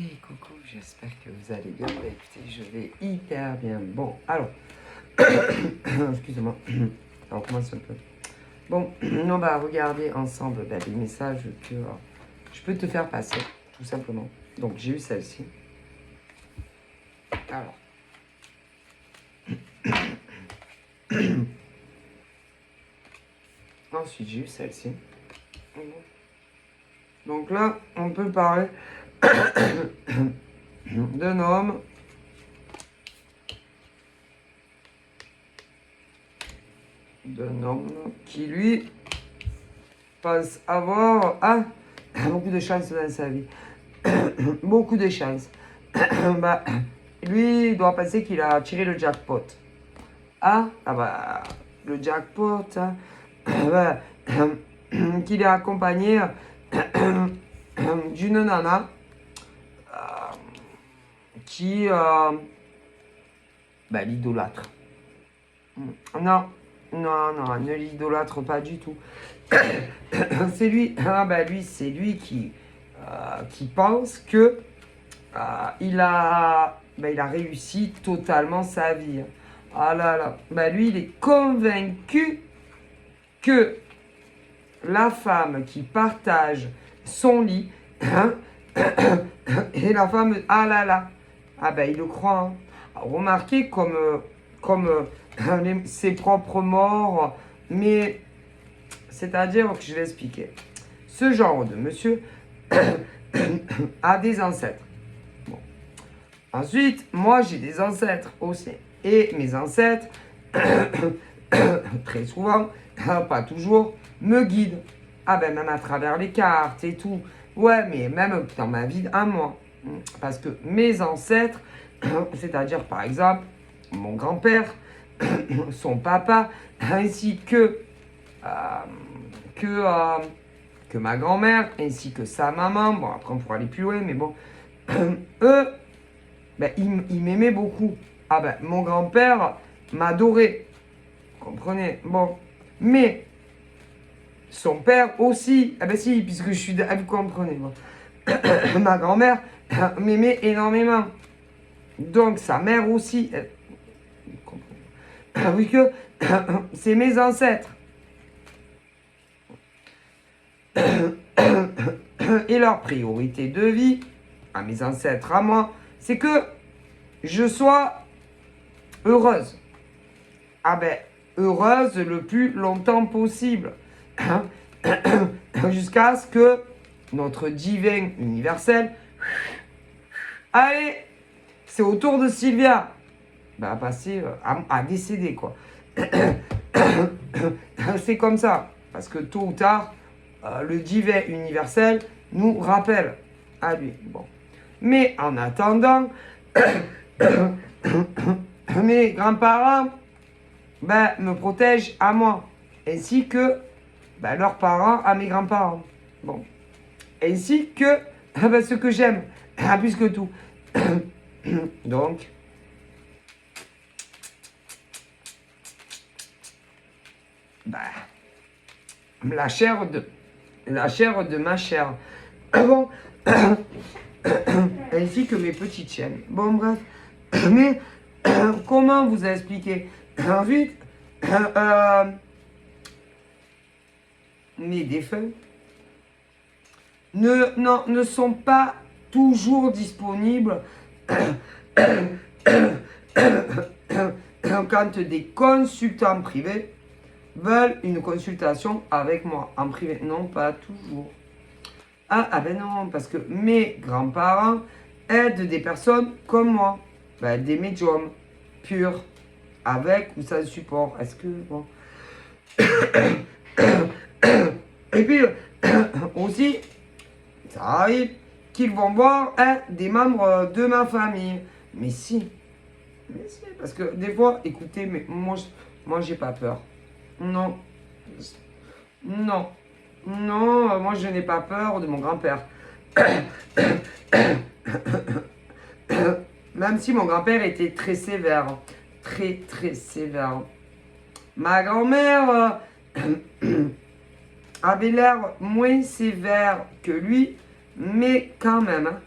Et coucou, j'espère que vous allez bien. Bah, écoutez, je vais hyper bien. Bon, alors, excusez-moi, on commence un peu. Bon, on va regarder ensemble les messages que je peux te faire passer, tout simplement. Donc, j'ai eu celle-ci. Alors. Ensuite, j'ai eu celle-ci. Donc là, on peut parler d'un homme qui, lui, pense avoir beaucoup de chance dans sa vie. Beaucoup de chance. Bah, lui, il doit penser qu'il a tiré le jackpot. Le jackpot, qu'il est accompagné d'une nana qui l'idolâtre. Non, ne l'idolâtre pas du tout. C'est lui, c'est lui qui pense que il a réussi totalement sa vie. Ah là là, lui, il est convaincu que la femme qui partage son lit, et la femme, il le croit. Remarquez comme ses propres morts, mais c'est-à-dire que je vais expliquer. Ce genre de monsieur a des ancêtres. Bon. Ensuite, moi j'ai des ancêtres aussi. Et mes ancêtres, très souvent, pas toujours, me guident. Même à travers les cartes et tout. Ouais, mais même dans ma vie à moi. Parce que mes ancêtres, c'est-à-dire par exemple, mon grand-père, son papa, ainsi que ma grand-mère, ainsi que sa maman. Bon, après on pourra aller plus loin, mais bon. Eux, ils m'aimaient beaucoup. Mon grand-père m'adorait. Vous comprenez? Bon. Mais son père aussi. Si, puisque je suis... Vous comprenez. Bon. Ma grand-mère m'aimait énormément. Donc sa mère aussi. Vous comprenez? Oui que c'est mes ancêtres. Et leur priorité de vie, à mes ancêtres, à moi, c'est que je sois heureuse. Heureuse le plus longtemps possible. Jusqu'à ce que notre divin universel, allez, c'est au tour de Sylvia, passer à décéder, quoi. C'est comme ça. Parce que tôt ou tard, le divin universel nous rappelle à lui. Bon. Mais en attendant, mes grands-parents me protègent à moi, ainsi que leurs parents à mes grands-parents. Bon. Ainsi que ce que j'aime, plus que tout. Donc, la chair de ma chair. Bon. Ainsi que mes petites chiennes. Bon, bref. Mais comment vous expliquer? Ensuite, mes défunts ne sont pas toujours disponibles quand des consultants privés veulent une consultation avec moi en privé. Non, pas toujours. Non, parce que mes grands-parents aident des personnes comme moi, des médiums purs, avec ou sans support. Est-ce que, bon. Et puis, aussi, ça arrive qu'ils vont voir des membres de ma famille. Mais si, parce que des fois, écoutez, mais moi j'ai pas peur. Non, moi je n'ai pas peur de mon grand-père. Même si mon grand-père était très sévère, très très sévère. Ma grand-mère avait l'air moins sévère que lui, mais quand même,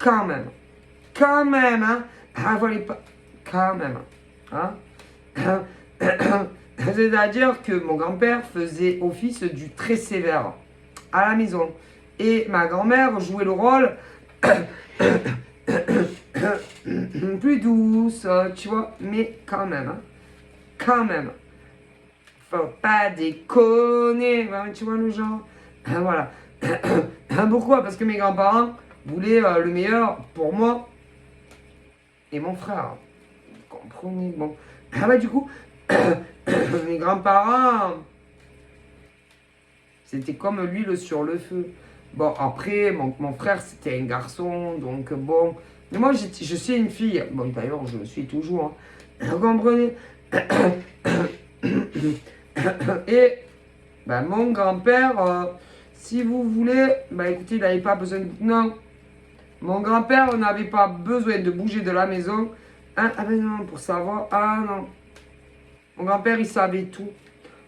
quand même. Quand même, hein. Ah, voilà pas. Quand même. Hein. C'est-à-dire que mon grand-père faisait office du très sévère à la maison. Et ma grand-mère jouait le rôle plus douce, tu vois. Mais quand même, hein. Quand même. Faut pas déconner, tu vois le genre. Voilà. Pourquoi? Parce que mes grands-parents voulaient le meilleur pour moi et mon frère. Vous comprenez? Bon. Du coup, mes grands-parents, c'était comme l'huile sur le feu. Bon, après, mon frère, c'était un garçon, donc bon. Mais moi, je suis une fille. Bon, d'ailleurs, je le suis toujours. Hein. Vous comprenez? Et mon grand-père, si vous voulez, écoutez, il n'avait pas besoin de... Non, mon grand-père n'avait pas besoin de bouger de la maison. Hein? Ah ben non, pour savoir... Ah non. Mon grand-père, il savait tout.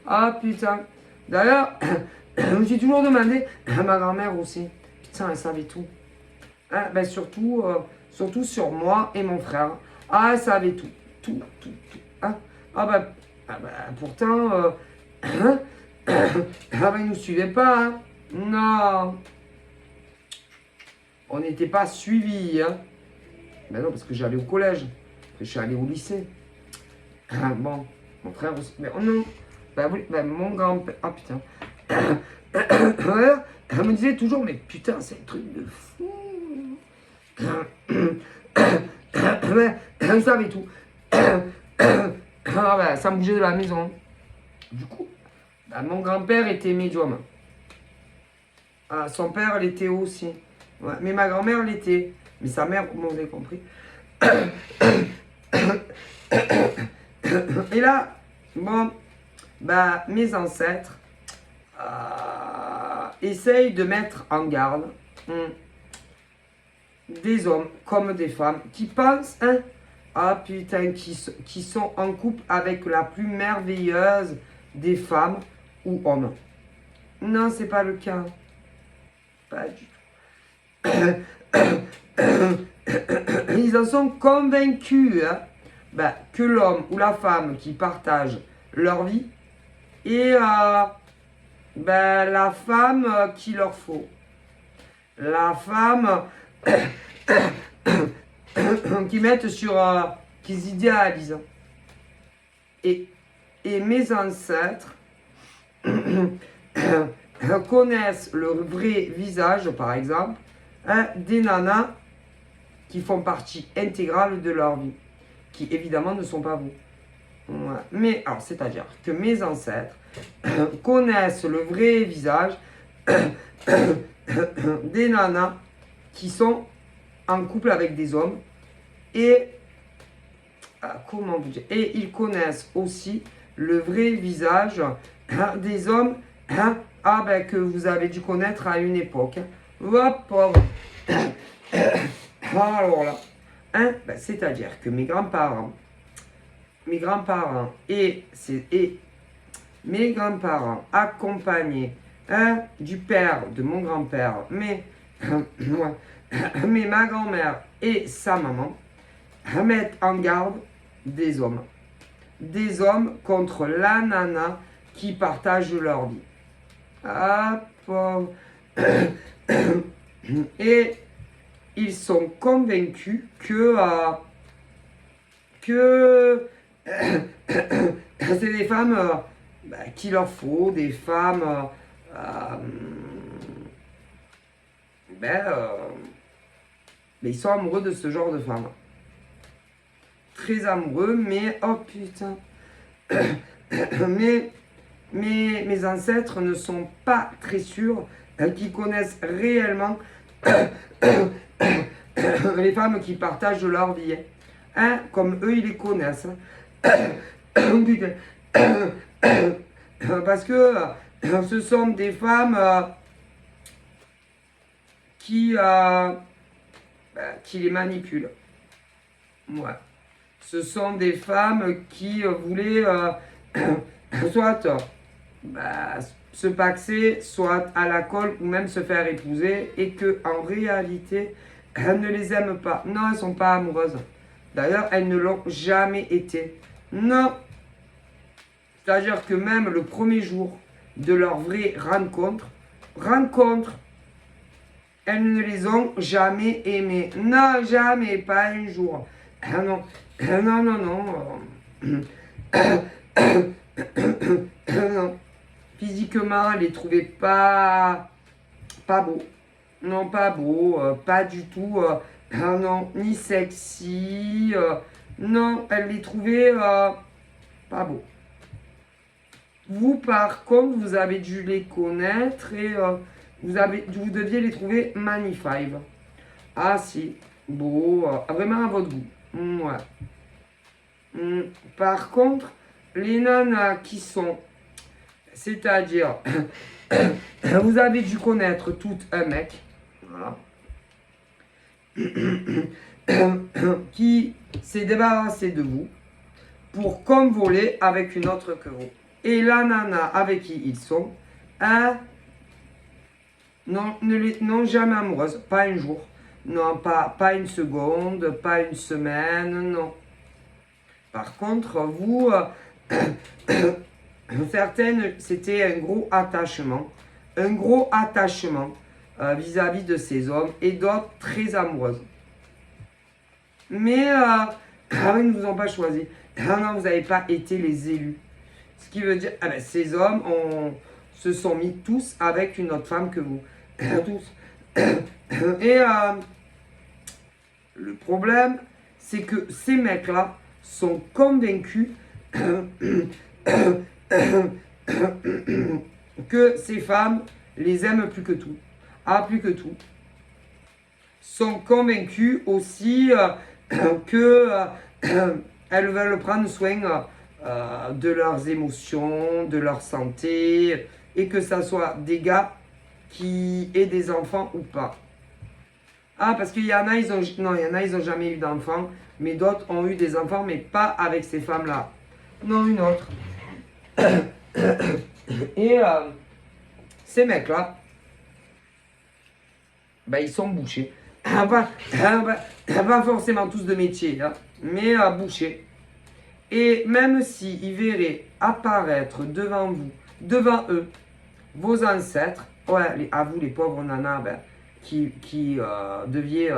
Ah putain. D'ailleurs, je me suis toujours demandé, ma grand-mère aussi. Putain, elle savait tout. Hein? Surtout sur moi et mon frère. Ah, elle savait tout. Tout. Hein? Pourtant... hein? Il nous suivait pas, hein? Non. On n'était pas suivis, hein? Ben non, parce que j'allais au collège. Après, je suis allé au lycée. Bon, mon frère aussi. Mais oh non. Mon grand-père. Ah putain. Elle me disait toujours, mais putain, c'est un truc de fou. Elle savait tout. Ça me bougeait de la maison. Du coup, mon grand-père était médium. Son père l'était aussi. Ouais, mais ma grand-mère l'était. Mais sa mère, comment vous avez compris? Et là, bon, mes ancêtres essayent de mettre en garde des hommes comme des femmes qui pensent, hein, qui sont en couple avec la plus merveilleuse des femmes ou hommes. Non, c'est pas le cas. Pas du tout. Ils en sont convaincus, hein, que l'homme ou la femme qui partagent leur vie est la femme qu'il leur faut. La femme qu'ils idéalisent. Et mes ancêtres connaissent le vrai visage, par exemple, des nanas qui font partie intégrale de leur vie, qui évidemment ne sont pas vous. Ouais. Mais, alors, c'est-à-dire que mes ancêtres connaissent le vrai visage des nanas qui sont en couple avec des hommes et et ils connaissent aussi le vrai visage des hommes que vous avez dû connaître à une époque. Hop. Alors là, c'est-à-dire que mes grands-parents et mes grands-parents accompagnés du père de mon grand-père, mais ma grand-mère et sa maman mettent en garde des hommes contre la nana qui partagent leur vie. Et ils sont convaincus que c'est des femmes qu'il leur faut, des femmes mais ils sont amoureux de ce genre de femmes. Très amoureux, mais oh putain. mais mes ancêtres ne sont pas très sûrs qu'ils connaissent réellement les femmes qui partagent leur vie. Hein, comme eux, ils les connaissent. Parce que ce sont des femmes qui les manipulent. Ouais. Ce sont des femmes qui voulaient soit se paxer, soit à la colle ou même se faire épouser, et que en réalité elle ne les aime pas. Non, elles ne sont pas amoureuses. D'ailleurs, elles ne l'ont jamais été. Non. C'est-à-dire que même le premier jour de leur vraie rencontre, elles ne les ont jamais aimées. Non, jamais, pas un jour. Ah non, non, non, non. Non. Physiquement, elle les trouvait pas beaux. Non, pas beau, pas du tout. Ah non, ni sexy. Non, elle les trouvait pas beaux. Vous, par contre, vous avez dû les connaître et vous deviez les trouver magnifiques. Ah si, beau, vraiment à votre goût. Ouais. Par contre, les nanas qui sont, c'est-à-dire, vous avez dû connaître tout un mec, voilà, qui s'est débarrassé de vous pour convoler avec une autre que vous. Et la nana avec qui ils sont, hein, non, non jamais amoureuse, pas un jour, non, pas une seconde, pas une semaine, non. Par contre, vous, certaines, c'était un gros attachement vis-à-vis de ces hommes et d'autres très amoureuses. Mais ils ne vous ont pas choisi. Ah non, vous n'avez pas été les élus. Ce qui veut dire, ces hommes se sont mis tous avec une autre femme que vous. Tous. Et le problème, c'est que ces mecs-là sont convaincus que ces femmes les aiment plus que tout. Ah, plus que tout. Sont convaincus aussi que elles veulent prendre soin de leurs émotions, de leur santé, et que ça soit des gars qui aient des enfants ou pas. Ah, parce qu'il y en a, ils ont jamais eu d'enfants, mais d'autres ont eu des enfants, mais pas avec ces femmes-là. Non, une autre. Et ces mecs-là, ils sont bouchés. Pas forcément tous de métier, hein, mais bouchés. Et même s'ils verraient apparaître devant vous, devant eux, vos ancêtres, ouais, à vous les pauvres nanas, qui deviez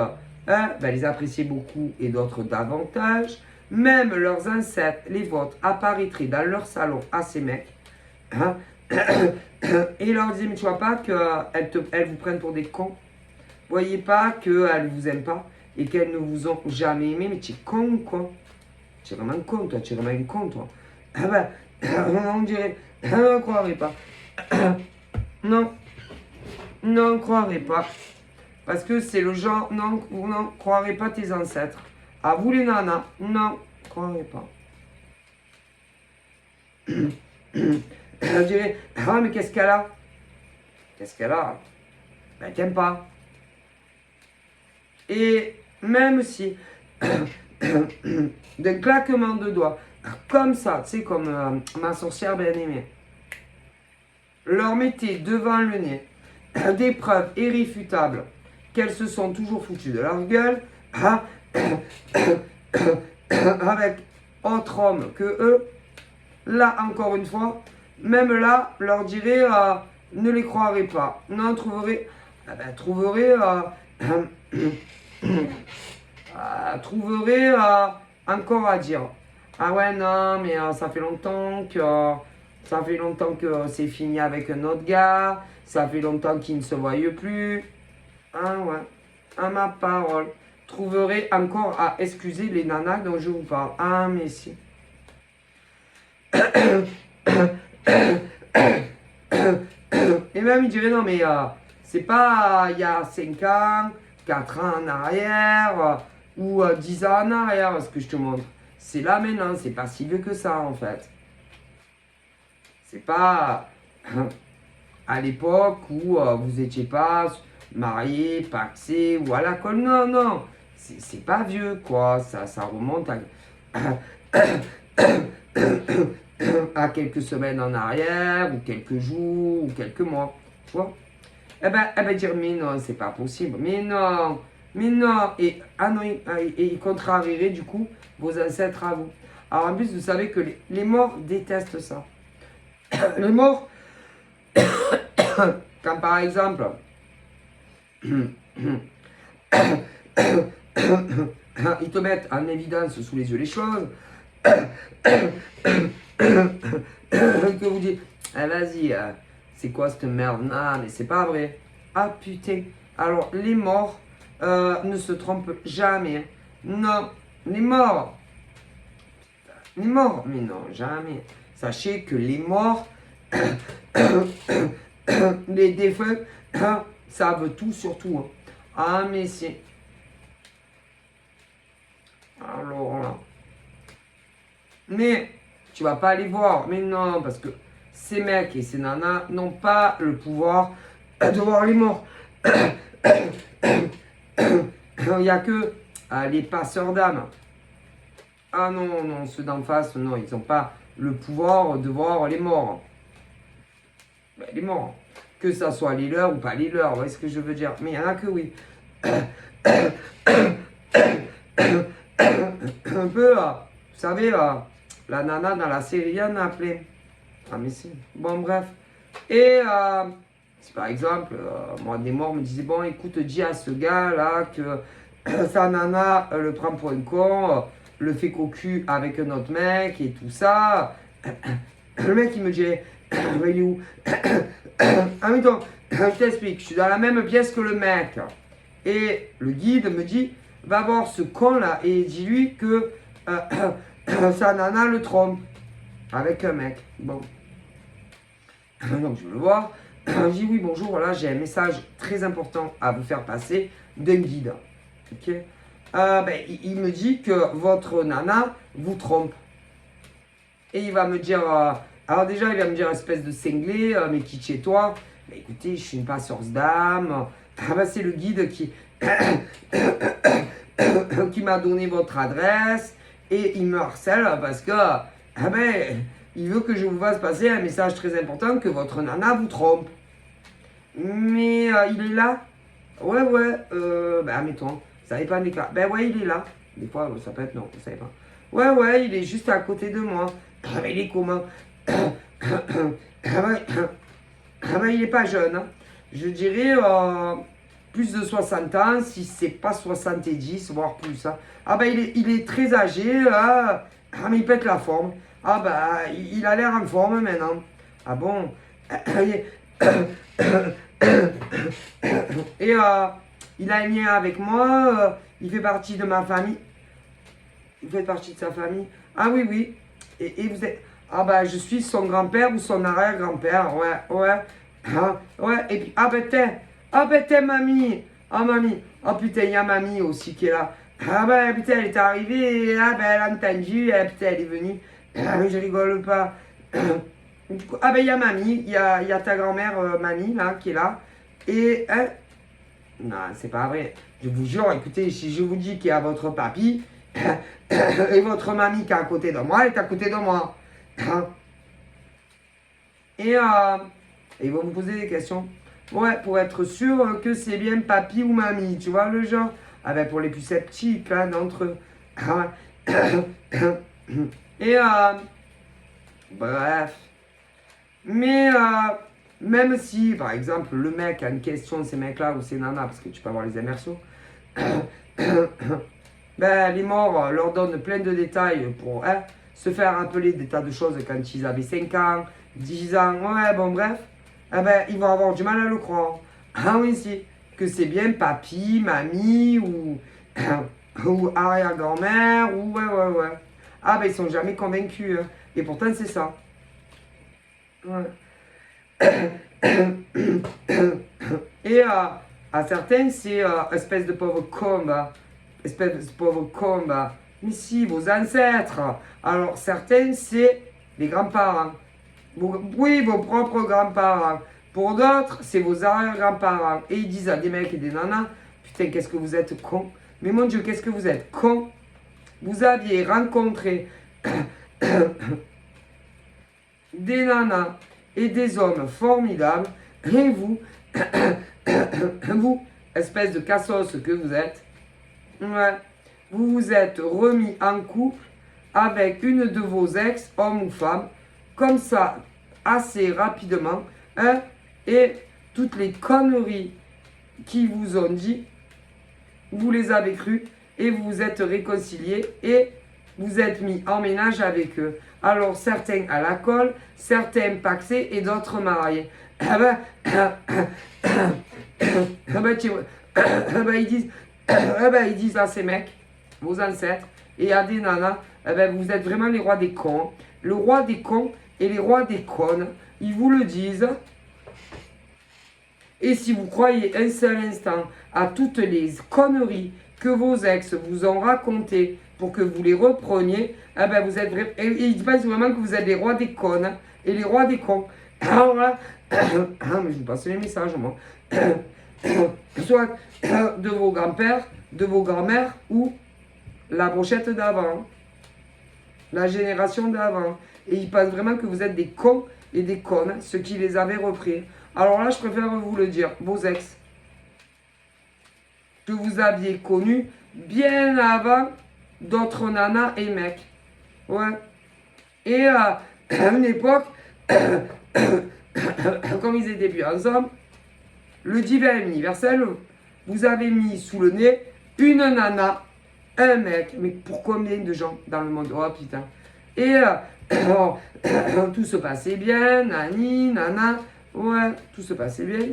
les apprécier beaucoup et d'autres davantage, même leurs ancêtres, les vôtres, apparaîtraient dans leur salon à ces mecs, hein, et leur disaient, mais tu vois pas qu'elles vous prennent pour des cons? Voyez pas qu'elles ne vous aiment pas et qu'elles ne vous ont jamais aimé, mais tu es con, quoi. Tu es vraiment con, toi. Tu es vraiment un con, toi. On dirait, on ne croirait pas. Non, non, on ne croirait pas. Parce que c'est le genre, non, vous n'en croirez pas tes ancêtres. À vous les nanas, non, ne croirez pas. Je dirais, mais qu'est-ce qu'elle a? Qu'est-ce qu'elle a? T'aimes pas. Et même si, d'un claquement de doigts, comme ça, tu sais, comme ma sorcière bien-aimée, leur mettait devant le nez des preuves irréfutables qu'elles se sont toujours foutues de leur gueule, avec autre homme que eux, là, encore une fois, même là, leur dirait, ne les croirez pas. Non, trouverez encore à dire. Ah ouais, non, mais ça fait longtemps que c'est fini avec un autre gars, ça fait longtemps qu'ils ne se voient plus. Ah ouais, à ma parole. Trouverez encore à excuser les nanas dont je vous parle. Ah, mais si. Et même il dirait non, mais c'est pas il y a 5 ans, 4 ans en arrière ou 10 ans en arrière ce que je te montre. C'est là maintenant, c'est pas si vieux que ça en fait. C'est pas à l'époque où vous étiez pas marié, paxé ou à la colle. Non, non, c'est pas vieux quoi. Ça remonte à quelques semaines en arrière, ou quelques jours, ou quelques mois. Tu vois? Dire, mais non, c'est pas possible. Mais non, Mais non, et, ah non, et il contrarierait du coup vos ancêtres à vous. Alors en plus, vous savez que les morts détestent ça. Les morts, quand par exemple, ils te mettent en évidence sous les yeux les choses, que vous dites, ah, vas-y, c'est quoi cette merde? Non, mais c'est pas vrai. Ah putain. Alors, les morts ne se trompent jamais. Non, les morts. Les morts, mais non, jamais. Sachez que les morts, les défunts, savent tout sur tout. Hein. Ah, mais c'est. Alors là. Mais tu vas pas les voir. Mais non, parce que ces mecs et ces nanas n'ont pas le pouvoir de voir les morts. Il n'y a que les passeurs d'âme. Ah non, non, ceux d'en face, non, ils n'ont pas le pouvoir de voir les morts. Ben, les morts. Que ça soit les leurs ou pas les leurs, vous voyez ce que je veux dire. Mais il y en a que oui. Un peu, vous savez, la nana dans la série, on a appelé. Ah mais si. Bon, bref. Et si par exemple, moi des morts me disaient, bon écoute, dis à ce gars là que sa nana le prend pour un con, le fait cocu avec un autre mec et tout ça. Le mec il me dirait, il est où? Ah mais donc, je t'explique, je suis dans la même pièce que le mec. Et le guide me dit, va voir ce con là et dis-lui que sa nana le trompe avec un mec. Bon. Donc je vais le voir. Je dis oui, bonjour, voilà, j'ai un message très important à vous faire passer d'un guide. Ok. Il me dit que votre nana vous trompe. Et il va me dire, alors déjà il va me dire espèce de cinglé, mais qui chez toi? Bah, écoutez, je suis une passeuse d'âme. Ah bah, c'est le guide qui m'a donné votre adresse et il me harcèle parce que il veut que je vous fasse passer un message très important que votre nana vous trompe. Mais il est là? Ouais, admettons, ça dépend des cas. Ben ouais, il est là. Des fois, ça peut être non, vous savez pas. Ouais, il est juste à côté de moi. Il est comment? Il est pas jeune. Hein. Je dirais plus de 60 ans, si c'est pas 70, voire plus. Hein. Il est très âgé. Mais il pète la forme. Il a l'air en forme maintenant. Ah bon? Et il a un lien avec moi. Il fait partie de ma famille. Vous faites partie de sa famille? Ah oui, oui. Et vous êtes... je suis son grand-père ou son arrière-grand-père. Ouais. Ouais, et puis... t'es mamie. Ah, mamie. Oh, putain, il y a mamie aussi qui est là. Putain, elle est arrivée. Elle a entendu. Putain, elle est venue. Je rigole pas. Du coup, il y a mamie. Il y a ta grand-mère, mamie, là, qui est là. Et... non, c'est pas vrai. Je vous jure, écoutez, si je vous dis qu'il y a votre papy... et votre mamie qui est à côté de moi, elle est à côté de moi. Et ils vont vous poser des questions. Ouais, pour être sûr que c'est bien papy ou mamie, tu vois le genre. Pour les plus sceptiques, là, d'entre eux. Et bref. Mais même si, par exemple, le mec a une question de ces mecs-là ou ces nanas, parce que tu peux avoir les immersions, les morts leur donnent plein de détails pour se faire rappeler des tas de choses quand ils avaient 5 ans, 10 ans, ouais, bon, bref. Ils vont avoir du mal à le croire. Ah oui, si, que c'est bien papy, mamie ou, ou arrière-grand-mère, ou ouais. Ils sont jamais convaincus. Hein. Et pourtant, c'est ça. Ouais. Et à certains, c'est espèce de pauvre combat. Espèce de pauvre combat. Mais si, vos ancêtres. Alors, certains, c'est les grands-parents. Oui, vos propres grands-parents. Pour d'autres, c'est vos arrière-grands-parents. Et ils disent à des mecs et des nanas, putain, qu'est-ce que vous êtes cons. Mais mon Dieu, qu'est-ce que vous êtes cons. Vous aviez rencontré des nanas et des hommes formidables. Et vous, vous, espèce de cassos que vous êtes, Ouais. Vous vous êtes remis en couple avec une de vos ex, homme ou femme, comme ça, assez rapidement, hein, et toutes les conneries qui vous ont dit, vous les avez crues, et vous vous êtes réconciliés, et vous êtes mis en ménage avec eux. Alors, certains à la colle, certains paxés, et d'autres mariés. Ah ben, ils disent à ces mecs, vos ancêtres, et à des nanas, vous êtes vraiment les rois des cons. Le roi des cons et les rois des connes, ils vous le disent. Et si vous croyez un seul instant à toutes les conneries que vos ex vous ont racontées pour que vous les repreniez, vous êtes et ils pensent vraiment que vous êtes les rois des connes et les rois des cons. Alors là, mais je vous passe les messages, moi. Soit de vos grands-pères, de vos grands-mères ou la brochette d'avant, la génération d'avant. Et ils pensent vraiment que vous êtes des cons et des connes, ceux qui les avaient repris. Alors là, je préfère vous le dire, vos ex, que vous aviez connus bien avant d'autres nanas et mecs. Ouais. Et à une époque, comme ils étaient plus ensemble, le divin universel vous avez mis sous le nez une nana, un mec. Mais pour combien de gens dans le monde? Oh putain. Et tout se passait bien, nani, nana. Ouais, tout se passait bien.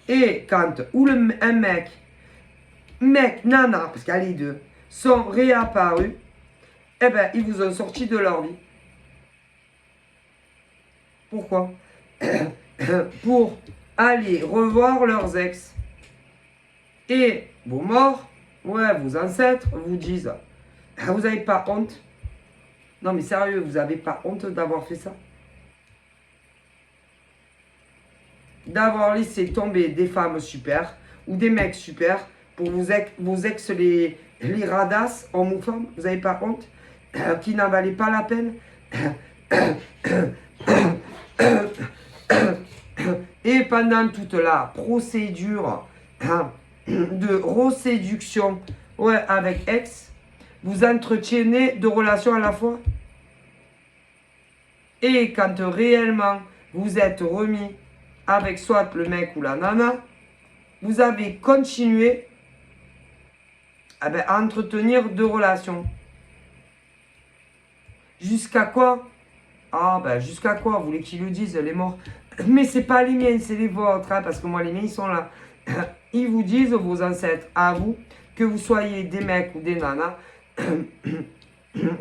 Et quand un mec, nana, parce qu'il y a les deux, sont réapparus, eh ben, ils vous ont sorti de leur vie. Pourquoi? Pour aller revoir leurs ex. Et vos morts, ouais, vos ancêtres vous disent, vous n'avez pas honte? Non mais sérieux, vous n'avez pas honte d'avoir fait ça? D'avoir laissé tomber des femmes super ou des mecs super pour vos ex les radasses, hommes ou femmes, vous n'avez pas honte? Qui n'en valaient pas la peine? Et pendant toute la procédure de reséduction, ouais, avec ex, vous entretenez deux relations à la fois. Et quand réellement vous êtes remis avec soit le mec ou la nana, vous avez continué à entretenir deux relations. Jusqu'à quoi? Ah jusqu'à quoi? Vous voulez qu'ils le disent, les morts? Mais c'est pas les miens, c'est les vôtres, hein, parce que moi les miens ils sont là. Ils vous disent, vos ancêtres, à vous, que vous soyez des mecs ou des nanas,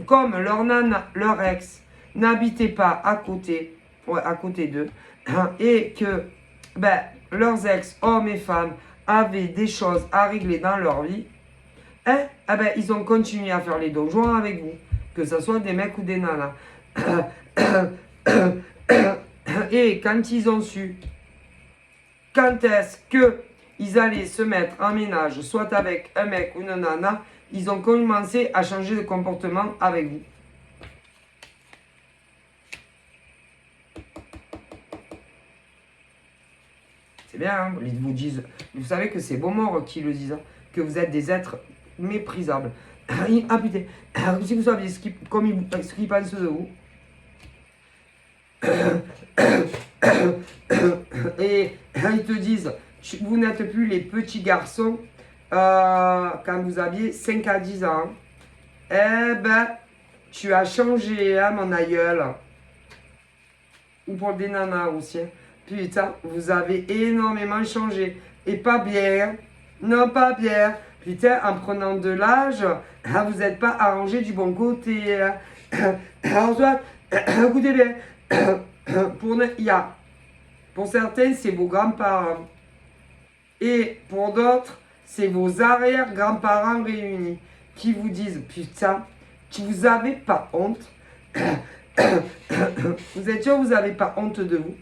comme leur nana, leur ex, n'habitaient pas à côté, ouais, à côté d'eux, et que leurs ex, hommes et femmes, avaient des choses à régler dans leur vie, ils ont continué à faire les donjons avec vous, que ce soit des mecs ou des nanas. Et quand ils ont su quand est-ce qu'ils allaient se mettre en ménage, soit avec un mec ou une nana, ils ont commencé à changer de comportement avec vous. C'est bien, hein, ils vous disent, vous savez que c'est vos morts qui le disent, hein, que vous êtes des êtres méprisables. Ah putain, si vous saviez ce qu'ils pensent de vous. Et ils te disent, vous n'êtes plus les petits garçons quand vous aviez 5 à 10 ans. Tu as changé, hein, mon aïeul. Ou pour des nanas aussi. Putain, vous avez énormément changé. Et pas bien. Non, pas bien. Putain, en prenant de l'âge, vous n'êtes pas arrangé du bon côté. Alors toi, écoutez bien. Pour certains, c'est vos grands-parents. Et pour d'autres, c'est vos arrière-grands-parents réunis qui vous disent, putain, vous n'avez pas honte. Vous êtes sûr que vous n'avez pas honte de vous?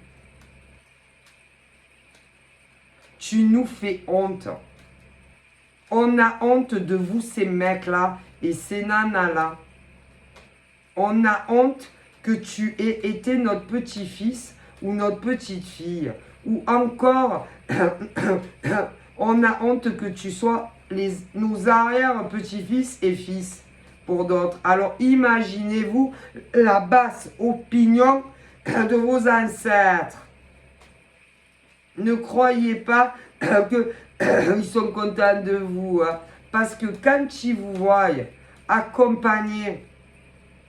Tu nous fais honte. On a honte de vous, ces mecs-là et ces nanas-là. On a honte que tu aies été notre petit-fils ou notre petite-fille. Ou encore, On a honte que tu sois nos arrière-petits-fils et fils pour d'autres. Alors imaginez-vous la basse opinion de vos ancêtres. Ne croyez pas qu'ils sont contents de vous. Hein, parce que quand ils vous voient accompagné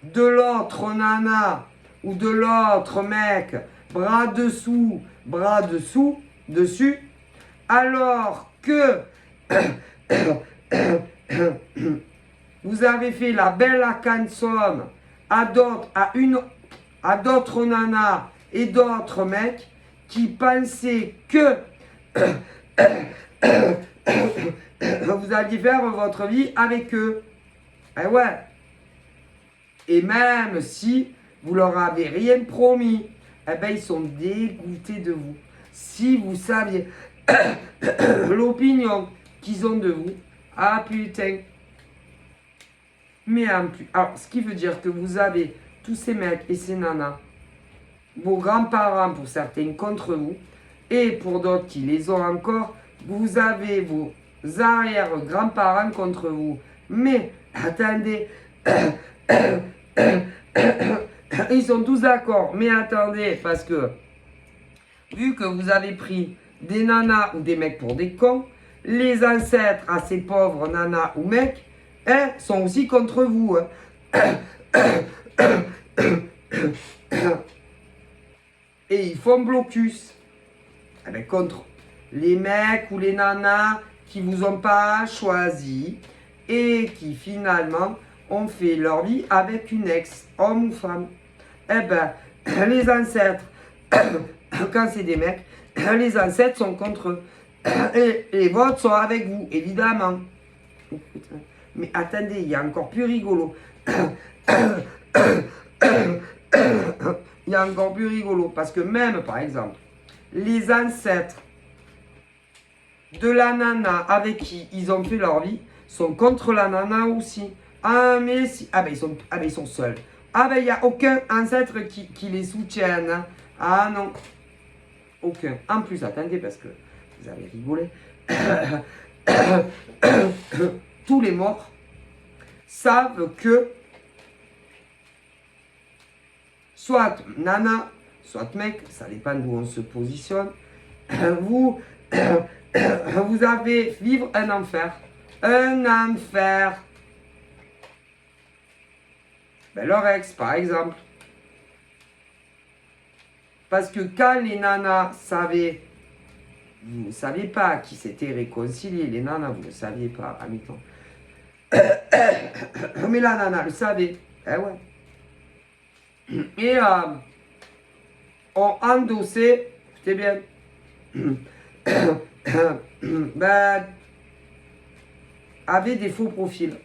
de l'autre nana ou de l'autre mec, bras dessous, dessus, alors que vous avez fait la belle canzone à d'autres nanas et d'autres mecs qui pensaient que vous alliez faire votre vie avec eux. Eh ouais. Et même si vous leur avez rien promis, eh ben ils sont dégoûtés de vous. Si vous saviez l'opinion qu'ils ont de vous, ah putain. Mais en plus, alors ce qui veut dire que vous avez tous ces mecs et ces nanas, vos grands-parents pour certains contre vous, et pour d'autres qui les ont encore, vous avez vos arrière-grands-parents contre vous. Mais attendez, ils sont tous d'accord, mais attendez, parce que vu que vous avez pris des nanas ou des mecs pour des cons, les ancêtres à ces pauvres nanas ou mecs sont aussi contre vous. Et ils font blocus contre les mecs ou les nanas qui vous ont pas choisi et qui finalement ont fait leur vie avec une ex, homme ou femme. Eh ben, les ancêtres, quand c'est des mecs, les ancêtres sont contre eux. Et les vôtres sont avec vous, évidemment. Mais attendez, il y a encore plus rigolo. Il y a encore plus rigolo. Parce que même, par exemple, les ancêtres de la nana avec qui ils ont fait leur vie sont contre la nana aussi. Ah, mais si. Ah, ben ils sont seuls. Ah, ben il n'y a aucun ancêtre qui les soutienne. Hein. Ah, non. Aucun. En plus, attendez, parce que vous avez rigolé. Tous les morts savent que soit nana, soit mec, ça dépend d'où on se positionne, vous avez vivre un enfer. Un enfer. Ben, leur ex, par exemple. Parce que quand les nanas savaient, vous ne saviez pas qui s'était réconcilié, les nanas, vous ne saviez pas à mi-temps. Mais la nana le savait. Eh ouais. Et ont endossé, écoutez bien, ben, avait des faux profils.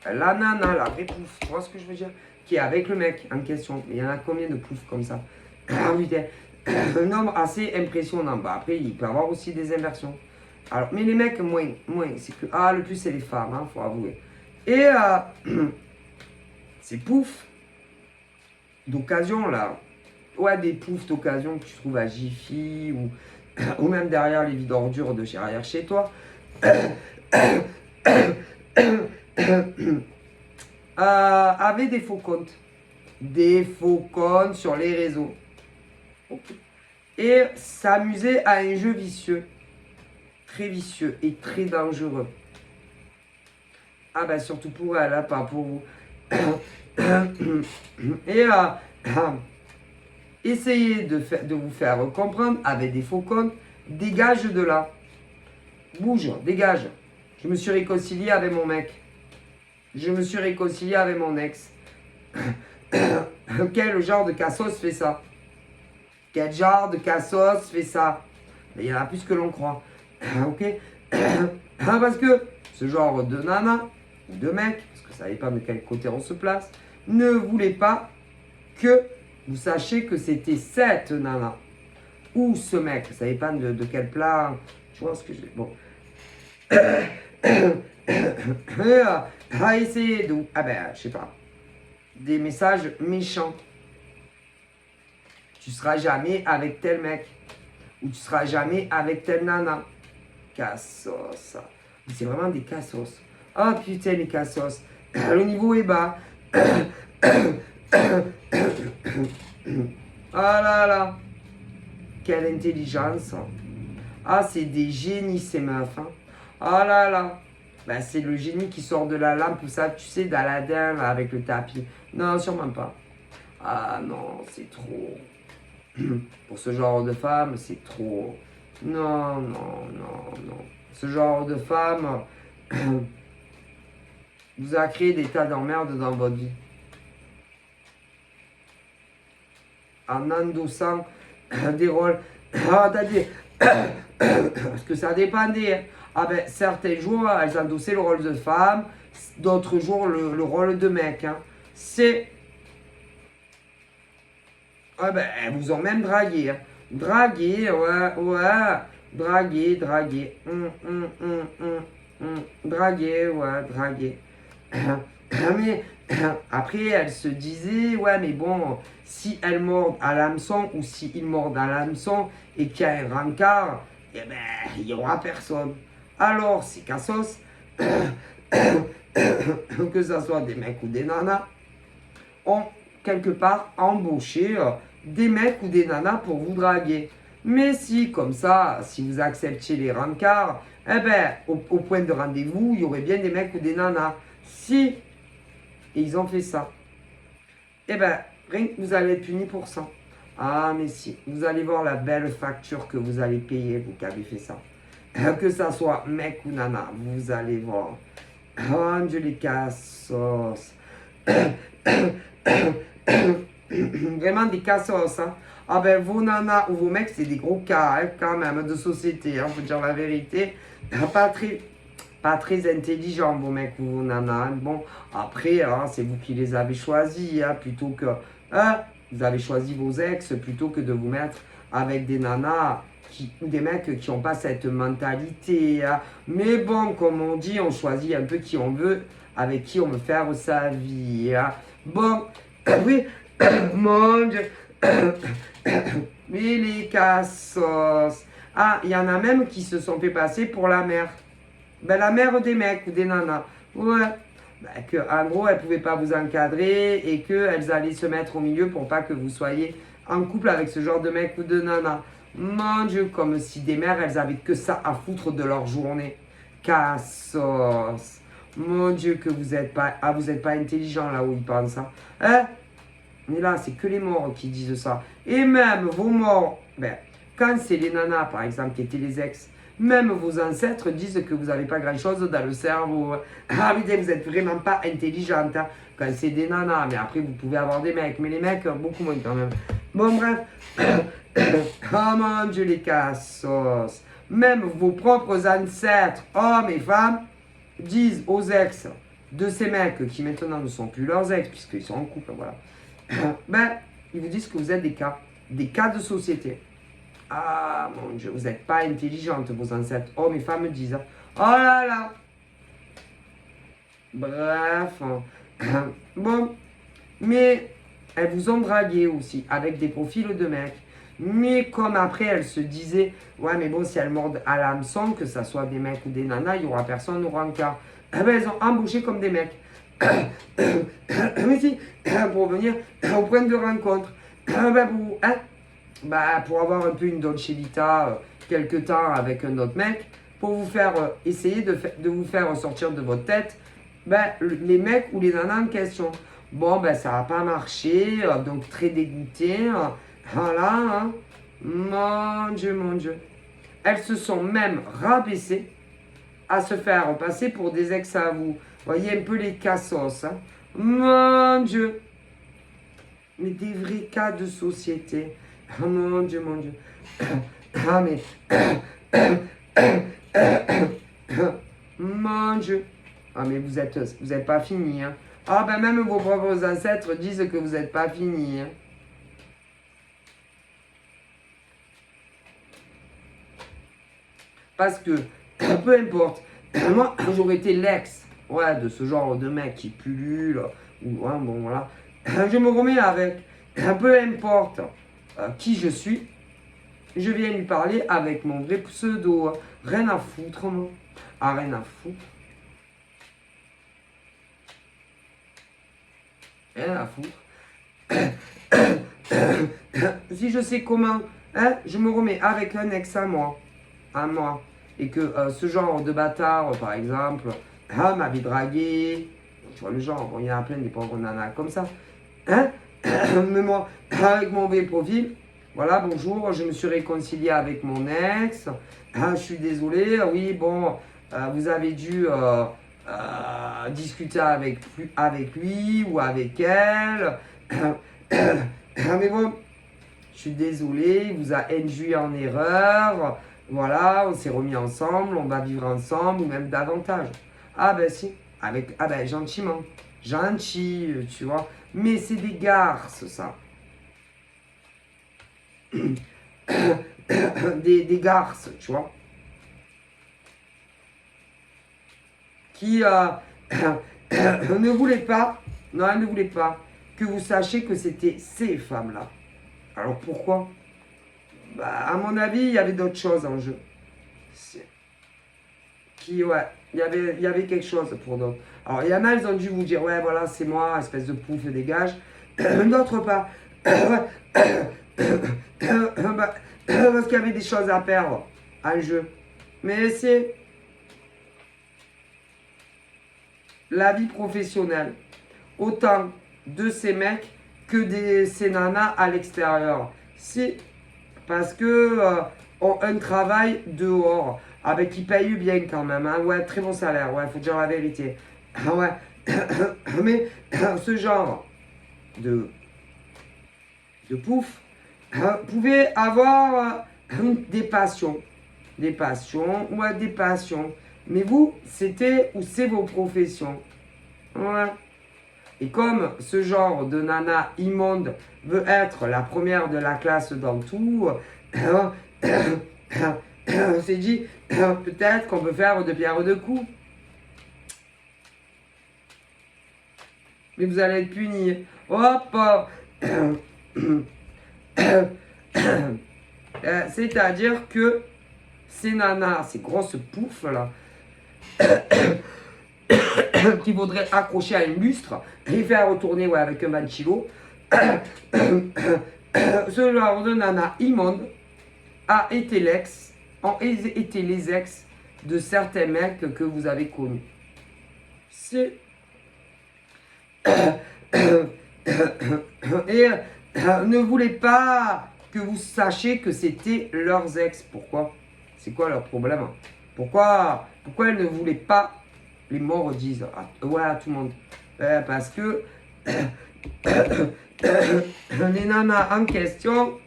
La nana, la vraie pouf, tu vois ce que je veux dire? Qui est avec le mec en question. Il y en a combien de poufs comme ça? Ah putain. Un nombre assez impressionnant. Bah, après, il peut y avoir aussi des inversions. Alors, mais les mecs, moins. C'est que, le plus, c'est les femmes, hein, faut avouer. Et ces poufs d'occasion, là. Ouais, des poufs d'occasion que tu trouves à Jiffy ou même derrière les vides d'ordures de derrière chez toi. Avaient des faux comptes. Des faux comptes sur les réseaux. Et s'amuser à un jeu vicieux. Très vicieux et très dangereux. Ah ben surtout pour elle, hein, pas pour vous. Et essayez de vous faire comprendre avec des faux comptes. Dégage de là. Bouge, dégage. Je me suis réconcilié avec mon mec. Je me suis réconcilié avec mon ex. Quel genre de cassos fait ça? Quel genre de cassos fait ça? Mais il y en a plus que l'on croit. Ok? Parce que ce genre de nana, ou de mec, parce que ça dépend de quel côté on se place, ne voulait pas que vous sachiez que c'était cette nana. Ou ce mec, ça dépend de quel plan. Tu vois ce que je veux dire? Bon. À essayer de... je sais pas. Des messages méchants. Tu seras jamais avec tel mec. Ou tu seras jamais avec telle nana. cassos. C'est vraiment des cassos. Oh putain, les cassos. Le niveau est bas. Ah là là. Quelle intelligence. Ah, c'est des génies, ces meufs. Hein. Ah là là. Ben, c'est le génie qui sort de la lampe, ça, tu sais, d'Aladin, là, avec le tapis. Non, sûrement pas. Ah non, c'est trop. Pour ce genre de femme, c'est trop. Non, non, non, non. Ce genre de femme vous a créé des tas d'emmerdes dans votre vie. En endossant des rôles. Ah, t'as dit. Parce que ça dépendait. Hein. Ah ben, certains jours, elles endossaient le rôle de femme, d'autres jours, le rôle de mec. Hein. C'est. Ah ben, elles vous ont même dragué. Hein. Dragué, ouais, ouais. Dragué, dragué. Dragué, ouais, dragué. Mais après, elle se disait, ouais, mais bon, si elle mord à l'hameçon ou si il mord à l'hameçon et qu'il y a un rencard, eh ben, il n'y aura personne. Alors, ces cassos, que ce soit des mecs ou des nanas, ont quelque part embauché des mecs ou des nanas pour vous draguer. Mais si, comme ça, si vous acceptiez les rencarts, eh ben, au point de rendez-vous, il y aurait bien des mecs ou des nanas. Si, et ils ont fait ça, eh ben, rien que vous allez être puni pour ça. Ah, mais si, vous allez voir la belle facture que vous allez payer, vous qui avez fait ça. Que ça soit mec ou nana, vous allez voir. Oh, Dieu les cassos. Vraiment des cassos, hein. Ah ben, vos nanas ou vos mecs, c'est des gros cas, hein, quand même, de société, hein, faut dire la vérité. Pas très intelligents, vos mecs ou vos nanas. Bon, après, hein, c'est vous qui les avez choisis, hein, plutôt que... Hein, vous avez choisi vos ex plutôt que de vous mettre avec des nanas ou des mecs qui n'ont pas cette mentalité. Hein. Mais bon, comme on dit, on choisit un peu qui on veut, avec qui on veut faire sa vie. Hein. Bon, oui, mon Dieu. Mais les cassos. Ah, il y en a même qui se sont fait passer pour la mère. Ben, la mère des mecs ou des nanas. Ouais. Ben, que, en gros, elles ne pouvaient pas vous encadrer et qu'elles allaient se mettre au milieu pour pas que vous soyez en couple avec ce genre de mec ou de nana. Mon Dieu, comme si des mères, elles avaient que ça à foutre de leur journée. Cassos. Mon Dieu, que vous n'êtes pas... Ah, vous n'êtes pas intelligent là où ils pensent ça. Hein? Mais là, c'est que les morts qui disent ça. Et même vos morts, ben, quand c'est les nanas, par exemple, qui étaient les ex, même vos ancêtres disent que vous n'avez pas grand-chose dans le cerveau. Ah oui, vous n'êtes vraiment pas intelligente. Hein, quand c'est des nanas, mais après, vous pouvez avoir des mecs. Mais les mecs, beaucoup moins quand même. Bon, bref. Oh mon Dieu, les cassos. Même vos propres ancêtres, hommes et femmes, disent aux ex de ces mecs qui maintenant ne sont plus leurs ex, puisqu'ils sont en couple, voilà. Ben, ils vous disent que vous êtes des cas de société. Ah mon Dieu, vous n'êtes pas intelligente, vos ancêtres. Oh, mes femmes disent. Oh là là. Bref. Bon, mais elles vous ont dragué aussi, avec des profils de mecs. Mais comme après, elles se disaient, ouais, mais bon, si elles mordent à l'hameçon, que ça soit des mecs ou des nanas, il n'y aura personne au rencard. Eh ben, elles ont embauché comme des mecs. Mais si, pour venir au point de rencontre. Pour avoir un peu une dolce vita quelque temps avec un autre mec, pour vous faire essayer de vous faire sortir de votre tête les mecs ou les nanas en question. Bon, ben ça n'a pas marché, donc très dégoûté. Voilà, hein. Mon Dieu, mon Dieu. Elles se sont même rabaissées à se faire passer pour des ex à vous. Voyez un peu les cassos. Hein. Mon Dieu. Mais des vrais cas de société. Oh mon Dieu, mon Dieu. Ah mais... Mon Dieu. Ah mais vous êtes pas fini. Hein. Ah ben même vos propres ancêtres disent que vous n'êtes pas fini. Hein. Parce que, peu importe, moi j'aurais été l'ex de ce genre de mec qui pullule, ou bon voilà, je me remets avec, peu importe qui je suis, je viens lui parler avec mon vrai pseudo. Rien à foutre, moi. Ah, rien à foutre. Rien à foutre. Si je sais comment, hein, je me remets avec un ex à moi. À moi. Et que ce genre de bâtard, par exemple, m'avait dragué. Tu vois le genre, bon, il y en a plein des pauvres nanas comme ça. Hein. Mais moi, avec mon vrai profil, voilà, bonjour, je me suis réconcilié avec mon ex. Je suis désolé, oui, bon, vous avez dû discuter avec lui ou avec elle. Mais bon, je suis désolé, il vous a induit en erreur. Voilà, on s'est remis ensemble, on va vivre ensemble ou même davantage. Ah ben si, ah ben gentiment, gentil, tu vois. Mais c'est des garces, ça. Des garces, tu vois. Qui ne voulaient pas, non, elles ne voulaient pas que vous sachiez que c'était ces femmes-là. Alors pourquoi? Bah, à mon avis, il y avait d'autres choses en jeu. Ouais, il y avait quelque chose pour d'autres. Alors, il y en a, ils ont dû vous dire, ouais, voilà, c'est moi, espèce de pouf, dégage. D'autres pas. Parce qu'il y avait des choses à perdre en jeu. Mais c'est la vie professionnelle. Autant de ces mecs que ces nanas à l'extérieur. C'est parce que ont un travail dehors, avec qui payent bien quand même. Hein. Ouais, très bon salaire, ouais, faut dire la vérité. Ouais. Mais ce genre de, de pouf pouvait avoir des passions. Des passions, ouais, des passions. Mais vous, c'était ou c'est vos professions. Ouais. Et comme ce genre de nana immonde veut être la première de la classe dans tout, on s'est dit peut-être qu'on peut faire de pierre deux coups. Mais vous allez être puni. Hop. C'est-à-dire que ces nanas, ces grosses poufs là, qui voudraient accrocher à une lustre et faire retourner ouais, avec un ventilo, ce genre de nana immonde a été ont été les ex de certains mecs que vous avez connus. C'est et ne voulez pas que vous sachiez que c'était leurs ex. Pourquoi? C'est quoi leur problème? Pourquoi elles ne voulaient pas les morts disent ouais à tout le monde? Parce que les nanas en question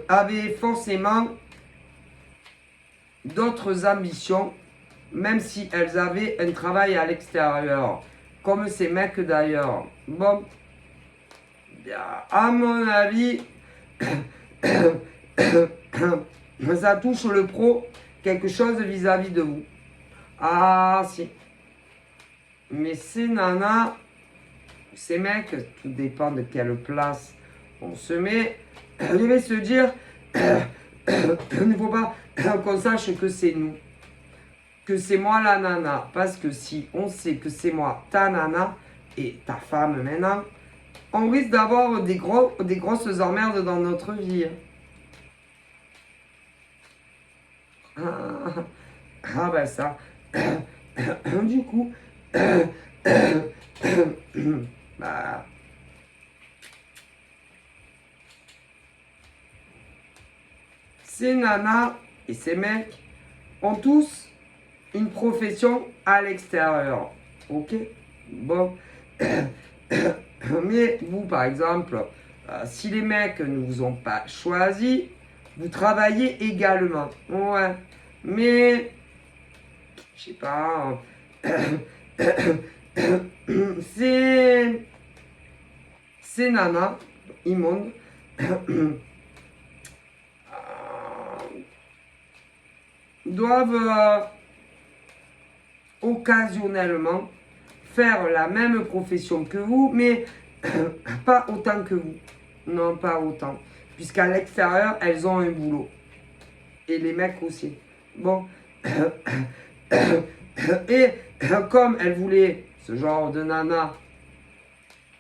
avaient forcément d'autres ambitions, même si elles avaient un travail à l'extérieur, comme ces mecs d'ailleurs. Bon, à mon avis, ça touche le pro quelque chose vis-à-vis de vous. Ah si. Mais ces nanas, ces mecs, tout dépend de quelle place on se met, je vais se dire, il ne faut pas qu'on sache que c'est nous, que c'est moi la nana. Parce que si on sait que c'est moi ta nana et ta femme maintenant, on risque d'avoir des grosses emmerdes dans notre vie. Ah ben ça. Du coup, bah, ces nanas et ces mecs ont tous une profession à l'extérieur. Ok? Bon. Mais vous, par exemple, si les mecs ne vous ont pas choisi, vous travaillez également. Ouais. Mais, je sais pas, ces nanas immondes doivent occasionnellement faire la même profession que vous, mais pas autant que vous. Non, pas autant. Puisqu'à l'extérieur, elles ont un boulot. Et les mecs aussi. Bon. Et comme elles voulaient, ce genre de nana,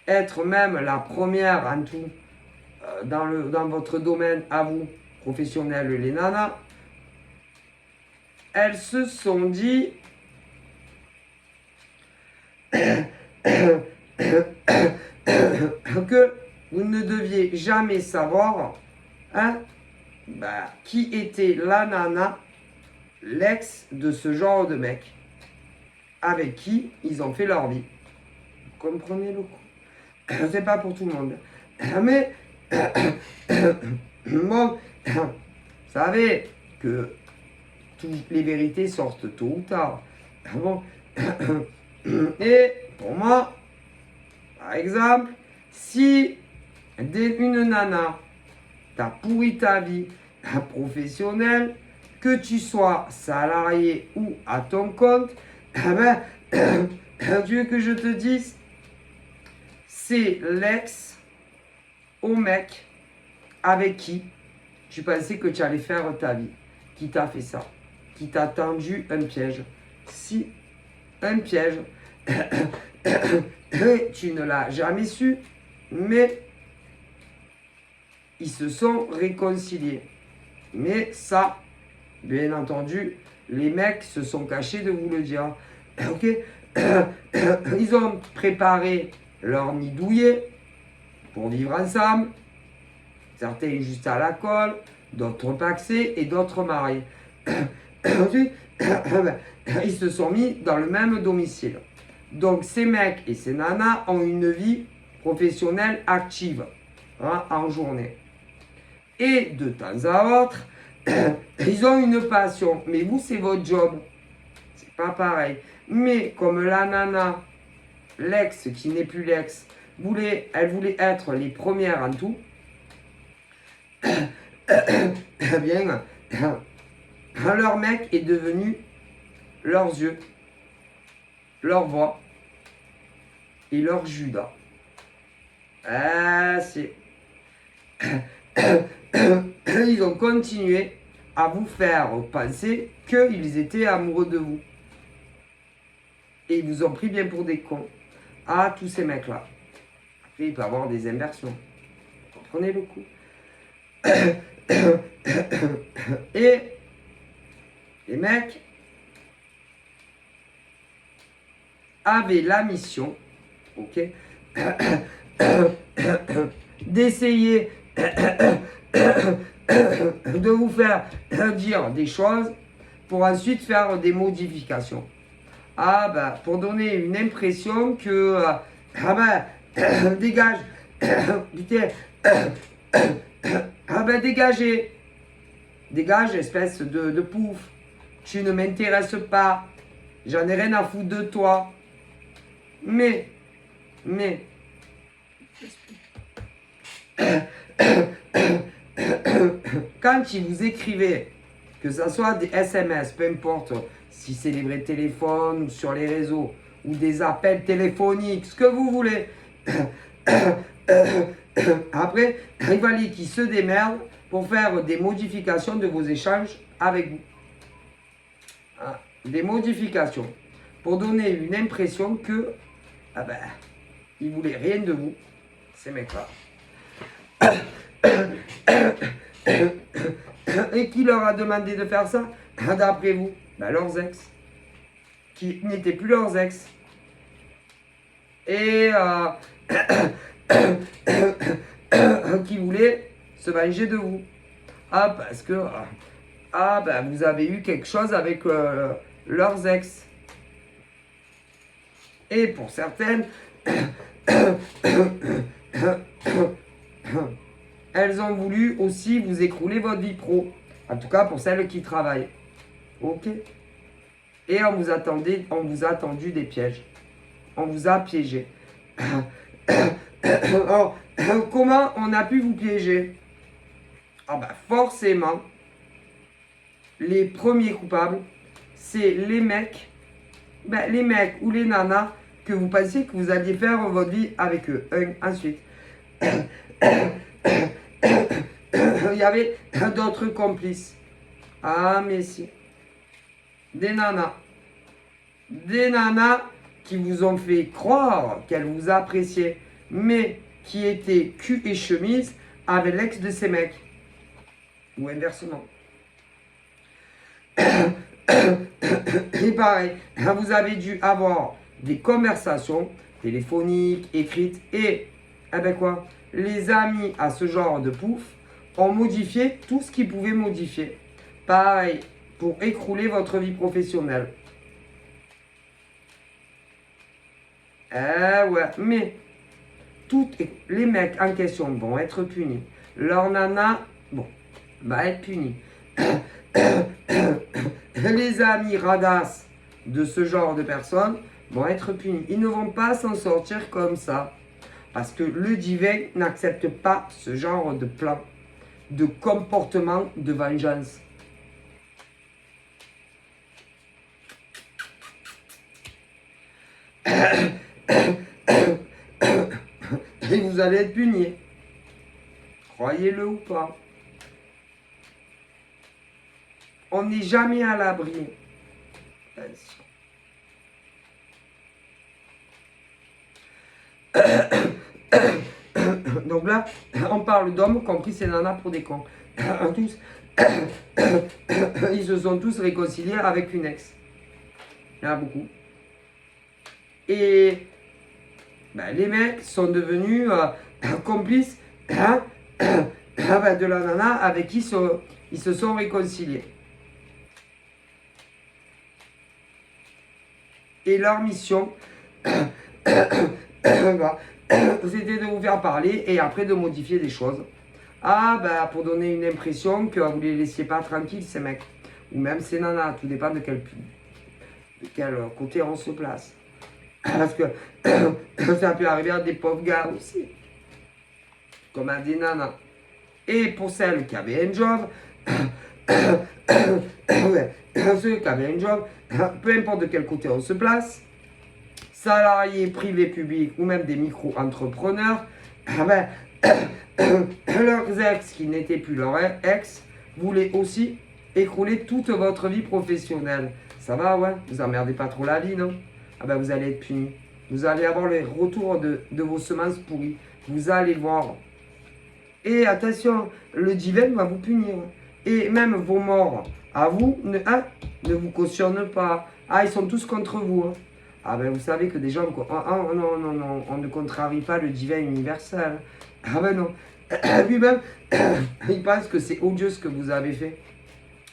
être même la première en tout, dans votre domaine à vous, professionnel, les nanas, elles se sont dit que vous ne deviez jamais savoir qui était la nana, l'ex de ce genre de mec, avec qui ils ont fait leur vie. Vous comprenez le coup? C'est pas pour tout le monde. Mais, bon, vous savez que toutes les vérités sortent tôt ou tard. Bon. Et pour moi, par exemple, si une nana t'a pourri ta vie professionnelle, que tu sois salarié ou à ton compte, tu veux que je te dise, c'est l'ex au mec avec qui tu pensais que tu allais faire ta vie, qui t'a fait ça, qui t'a tendu un piège. Si, un piège, tu ne l'as jamais su, mais ils se sont réconciliés. Mais ça, bien entendu, les mecs se sont cachés de vous le dire. Ok. Ils ont préparé leur nid douillet pour vivre ensemble. Certains juste à la colle, d'autres paxés et d'autres mariés. Ils se sont mis dans le même domicile. Donc ces mecs et ces nanas ont une vie professionnelle active en journée. Et de temps à autre, ils ont une passion. Mais vous, c'est votre job. C'est pas pareil. Mais comme la nana, l'ex qui n'est plus l'ex, elle voulait être les premières en tout, bien, leur mec est devenu leurs yeux, leur voix et leur Judas. Ils ont continué à vous faire penser qu'ils étaient amoureux de vous. Et ils vous ont pris bien pour des cons. Ah, tous ces mecs-là. Après, il peut y avoir des inversions. Vous comprenez le coup? Et les mecs avaient la mission, ok, d'essayer de vous faire dire des choses pour ensuite faire des modifications. Pour donner une impression que dégage, putain, dégage, espèce de pouf, tu ne m'intéresses pas, j'en ai rien à foutre de toi. Mais, quand ils vous écrivaient, que ce soit des SMS, peu importe si c'est les vrais téléphones ou sur les réseaux, ou des appels téléphoniques, ce que vous voulez, après, il fallait qu'ils se démerdent pour faire des modifications de vos échanges avec vous. Des modifications pour donner une impression que ils voulaient rien de vous, ces mecs-là. Et qui leur a demandé de faire ça? D'après vous, leurs ex, qui n'étaient plus leurs ex. Et qui voulaient se venger de vous. Parce que vous avez eu quelque chose avec leurs ex. Et pour certaines, elles ont voulu aussi vous écrouler votre vie pro. En tout cas pour celles qui travaillent. Ok? Et on vous a tendu des pièges. On vous a piégé. Alors, comment on a pu vous piéger? Forcément, les premiers coupables, c'est les mecs ou les nanas que vous pensiez que vous alliez faire votre vie avec eux. Ensuite, il y avait d'autres complices. Ah, mais si. Des nanas. Des nanas qui vous ont fait croire qu'elles vous appréciaient, mais qui étaient cul et chemise avec l'ex de ces mecs. Ou inversement. Et pareil, vous avez dû avoir des conversations téléphoniques, écrites, et eh ben quoi, les amis à ce genre de pouf ont modifié tout ce qu'ils pouvaient modifier. Pareil, pour écrouler votre vie professionnelle. Eh ouais, mais tous les mecs en question vont être punis. Leur nana, bon, va être punie. Les amis radasses de ce genre de personnes vont être punis. Ils ne vont pas s'en sortir comme ça. Parce que le divin n'accepte pas ce genre de plan, de comportement de vengeance. Et vous allez être punis. Croyez-le ou pas. On n'est jamais à l'abri. Donc là, on parle d'hommes qui ont pris ces nanas pour des cons. Tous, ils se sont tous réconciliés avec une ex. Il y en a beaucoup. Et ben, les mecs sont devenus complices de la nana avec qui ils se sont réconciliés. Et leur mission, c'était de vous faire parler et après de modifier des choses. Ah, ben, pour donner une impression que vous ne les laissiez pas tranquilles, ces mecs. Ou même ces nanas, tout dépend de quel côté on se place. Parce que ça peut arriver à des pauvres gars aussi. Comme à des nanas. Et pour celles qui avaient un job, ceux qui avaient un job, peu importe de quel côté on se place, salariés, privés, publics ou même des micro-entrepreneurs, leurs ex qui n'étaient plus leurs ex voulaient aussi écrouler toute votre vie professionnelle. Ça va, ouais? Vous emmerdez pas trop la vie, non? Ah ben vous allez être punis. Vous allez avoir les retours de vos semences pourries. Vous allez voir. Et attention, le divin va vous punir. Et même vos morts à vous ne vous cautionnent pas. Ah, ils sont tous contre vous. Hein. Ah ben vous savez que des gens... non, on ne contrarie pas le divin universel. Ah ben non. Lui-même, il pense que c'est odieux ce que vous avez fait.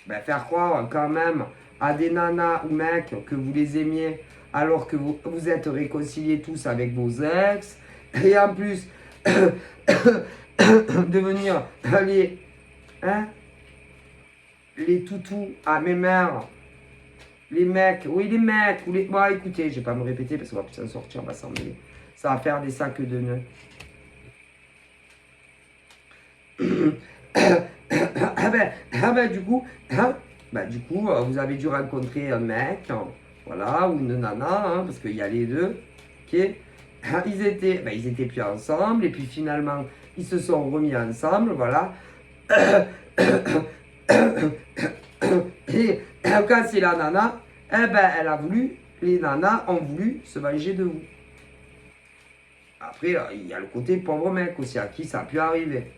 Ben faire croire quand même à des nanas ou mecs que vous les aimiez alors que vous êtes réconciliés tous avec vos ex. Et en plus, devenir les toutous à mes mères. Les mecs, ou les... Bon, écoutez, je vais pas me répéter parce qu'on va plus s'en sortir, on va s'en mêler. Ça va faire des sacs de nœuds. Du coup, vous avez dû rencontrer un mec, voilà, ou une nana, parce qu'il y a les deux, ok. Ils étaient plus ensemble, et puis finalement, ils se sont remis ensemble, voilà. Et quand c'est la nana, les nanas ont voulu se venger de vous. Après, il y a le côté pauvre mec aussi, à qui ça a pu arriver.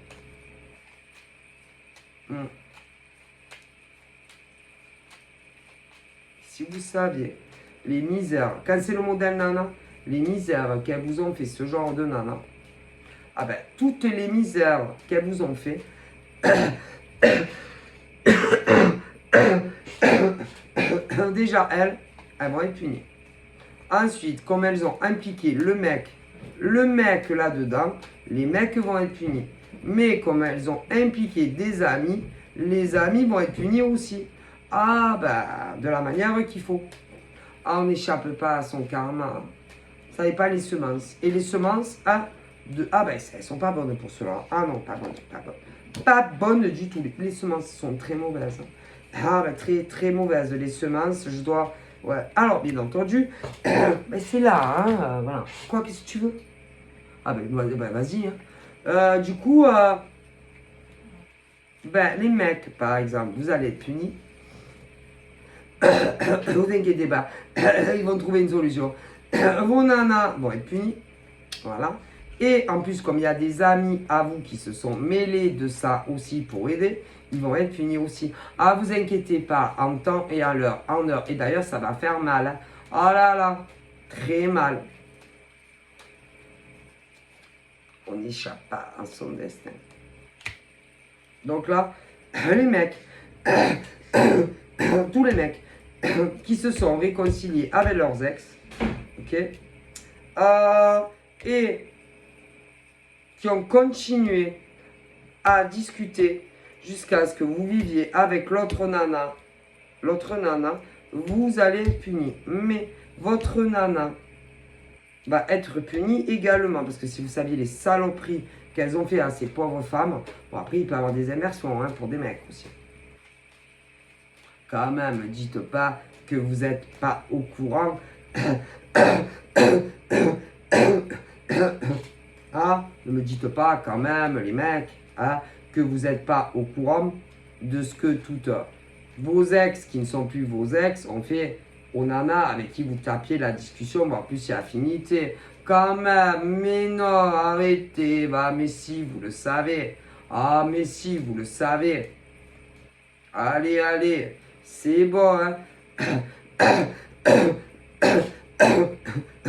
Si vous saviez les misères, quand c'est le modèle nana, les misères qu'elles vous ont fait, ce genre de nana, toutes les misères qu'elles vous ont fait, déjà elles vont être punies. Ensuite, comme elles ont impliqué le mec là-dedans, les mecs vont être punis. Mais comme elles ont impliqué des amis, les amis vont être punis aussi. De la manière qu'il faut. On n'échappe pas à son karma. Vous savez pas les semences. Et les semences, elles sont pas bonnes pour cela. Ah non, pas bonnes. Pas bonnes du tout. Les semences sont très mauvaises. Très très mauvaises. Les semences, je dois Ouais. Alors, bien entendu, ben, c'est là, hein, voilà. Quoi, qu'est-ce que tu veux? Ah ben, vas-y, hein. Du coup, ben, les mecs, par exemple, vous allez être punis. Vous inquiétez pas, ils vont trouver une solution. Vos nanas vont être punis. Voilà. Et en plus, comme il y a des amis à vous qui se sont mêlés de ça aussi pour aider, ils vont être punis aussi. Ah, vous inquiétez pas, en temps et en heure. Et d'ailleurs, ça va faire mal. Hein. Oh là là, très mal. On n'échappe pas à son destin. Donc là, les mecs, tous les mecs qui se sont réconciliés avec leurs ex, ok, et qui ont continué à discuter jusqu'à ce que vous viviez avec l'autre nana, vous allez être puni. Mais votre nana va être punie également, parce que si vous saviez les saloperies qu'elles ont fait à ces pauvres femmes, bon après il peut y avoir des inversions hein, pour des mecs aussi. Quand même, dites pas que vous n'êtes pas au courant. Ah, ne me dites pas quand même, les mecs, hein, que vous n'êtes pas au courant de ce que toutes vos ex, qui ne sont plus vos ex, ont fait aux nanas avec qui vous tapiez la discussion. Bon, en plus, il y a affinité. Quand même, mais non, arrêtez, va, mais si, vous le savez. Ah, mais si, vous le savez. Allez, allez, c'est bon, hein.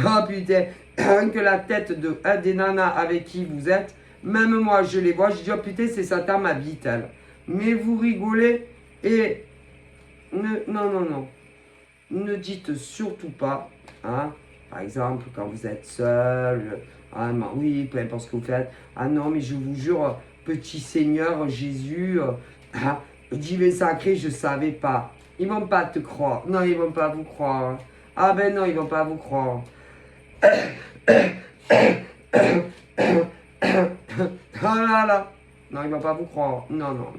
Oh putain, rien que la tête de un des nanas avec qui vous êtes, même moi je les vois, je dis oh putain c'est Satan ma bite elle. Mais vous rigolez et non, ne dites surtout pas, hein, par exemple quand vous êtes seul, ah non, oui peu importe ce que vous faites, ah non mais je vous jure petit Seigneur Jésus, ah, divin sacré je savais pas, ils vont pas te croire, non ils vont pas vous croire, ah ben non ils vont pas vous croire. Oh là là. Non, il va pas vous croire. Non.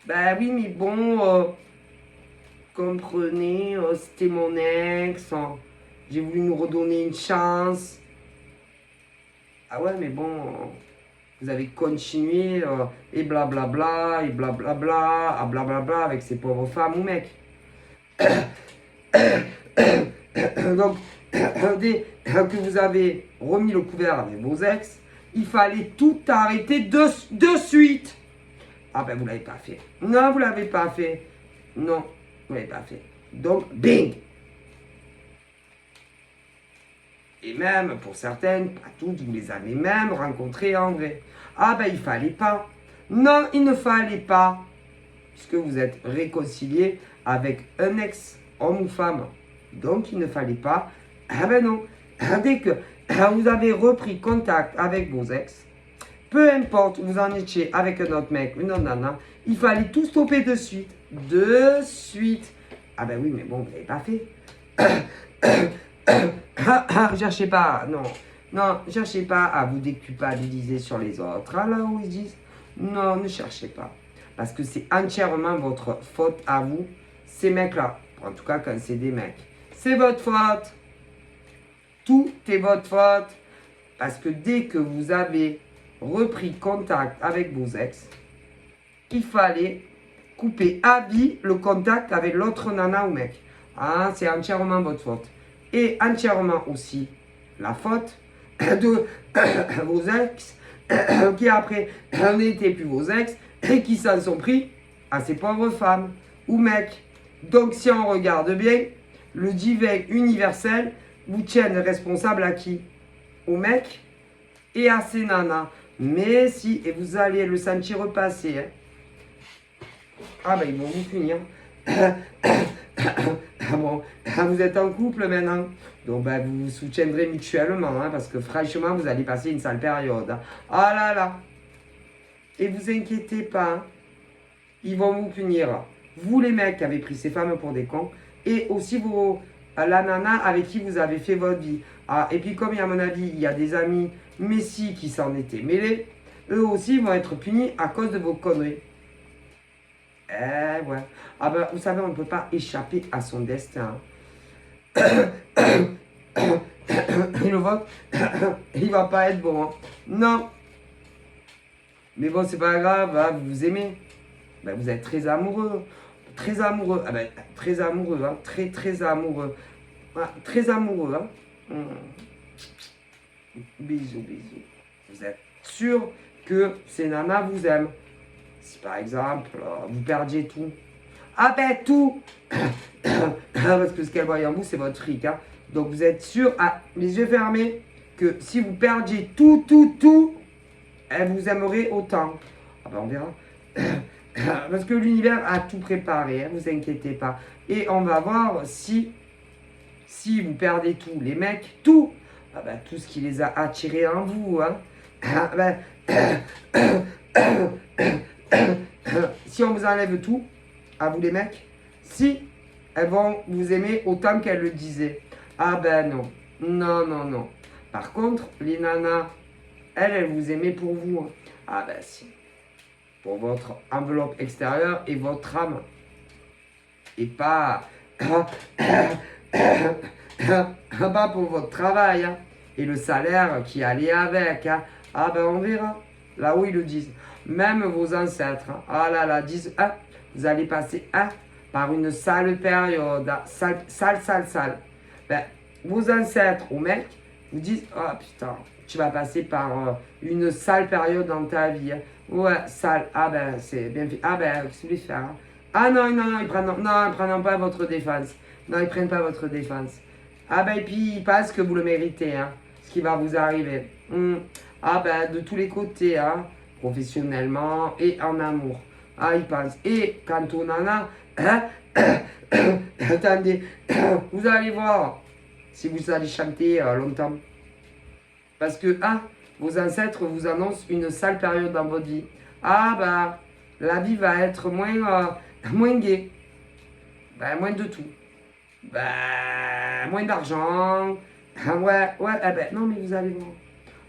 Ben oui, mais bon, comprenez, c'était mon ex. J'ai voulu nous redonner une chance. Ah ouais, mais bon, vous avez continué et blablabla, et blablabla, à blablabla avec ces pauvres femmes ou mecs. Donc, dès que vous avez remis le couvert avec vos ex, il fallait tout arrêter de suite. Ah ben vous l'avez pas fait. Non, vous l'avez pas fait. Non, vous l'avez pas fait. Donc, bing. Et même pour certaines, pas toutes, vous les avez même rencontrées en vrai. Ah ben il fallait pas. Non, il ne fallait pas. Puisque vous êtes réconcilié avec un ex, homme ou femme. Donc il ne fallait pas. Ah ben non. Dès que vous avez repris contact avec vos ex, peu importe où vous en étiez avec un autre mec, une autre nana, il fallait tout stopper de suite. De suite. Ah ben oui, mais bon, vous l'avez pas fait. Cherchez pas, non, cherchez pas à vous déculpabiliser sur les autres. Ah là où ils disent, non, ne cherchez pas. Parce que c'est entièrement votre faute à vous, ces mecs-là. En tout cas, quand c'est des mecs. C'est votre faute. Tout est votre faute. Parce que dès que vous avez repris contact avec vos ex, il fallait couper à vie le contact avec l'autre nana ou mec. Ah, c'est entièrement votre faute. Et entièrement aussi la faute de vos ex qui après n'étaient plus vos ex et qui s'en sont pris à ces pauvres femmes ou mecs. Donc si on regarde bien, le divin universel vous tienne responsable à qui? Aux mecs et à ces nanas. Mais si, et vous allez le sentir repasser. Hein. Ah ben ils vont vous punir. Ah bon, vous êtes en couple maintenant. Donc ben, vous vous soutiendrez mutuellement. Hein, parce que franchement, vous allez passer une sale période. Hein. Ah là là. Et vous inquiétez pas. Hein, ils vont vous punir. Vous les mecs qui avez pris ces femmes pour des cons. Et aussi la nana avec qui vous avez fait votre vie. Ah, et puis comme à mon avis, il y a des amis Messi qui s'en étaient mêlés. Eux aussi vont être punis à cause de vos conneries. Ouais. Ah ben, vous savez, on ne peut pas échapper à son destin. Et le vôtre, il va pas être bon. Hein. Non. Mais bon, c'est pas grave, hein, vous vous aimez. Ben, vous êtes très amoureux. Très amoureux. Ah ben, très amoureux, hein. Très, très amoureux. Ah, très amoureux, hein. Bisous, bisous. Vous êtes sûr que ces nanas vous aiment. Si par exemple, vous perdiez tout. Ah ben tout. Parce que ce qu'elle voit en vous, c'est votre fric. Hein. Donc vous êtes sûr, les yeux fermés, que si vous perdiez tout, elle vous aimerait autant. Ah ben on verra. Parce que l'univers a tout préparé, hein, vous inquiétez pas. Et on va voir si vous perdez tout, les mecs, tout. Ah ben, tout ce qui les a attirés en vous. Hein. Ah ben, si on vous enlève tout, à vous les mecs, si elles vont vous aimer autant qu'elles le disaient. Ah ben non, non. Par contre, les nanas, elles vous aimaient pour vous. Hein. Ah ben si. Pour votre enveloppe extérieure et votre âme. Et pas, pas pour votre travail. Hein. Et le salaire qui allait avec. Hein. Ah ben on verra. Là où ils le disent. Même vos ancêtres. Hein. Ah là là, disent, vous allez passer par une sale période. Hein. Sale. Ben, vos ancêtres ou mecs vous disent, oh putain, tu vas passer par une sale période dans ta vie. Hein. Ouais, sale. Ah ben, c'est bien fait. Ah ben, qu'est-ce que vous voulez faire hein. Ah non, ils prennent pas votre défense. Non, ils prennent pas votre défense. Ah ben, et puis, ils pensent que vous le méritez, hein, ce qui va vous arriver. Ah ben, de tous les côtés, hein, professionnellement et en amour. Ah, ils pensent. Et quant aux nanas, attendez, vous allez voir si vous allez chanter longtemps. Parce que, vos ancêtres vous annoncent une sale période dans votre vie. Ah bah, la vie va être moins gaie. Ben, moins de tout. Ben, moins d'argent. Ouais, ben, non, mais vous allez voir.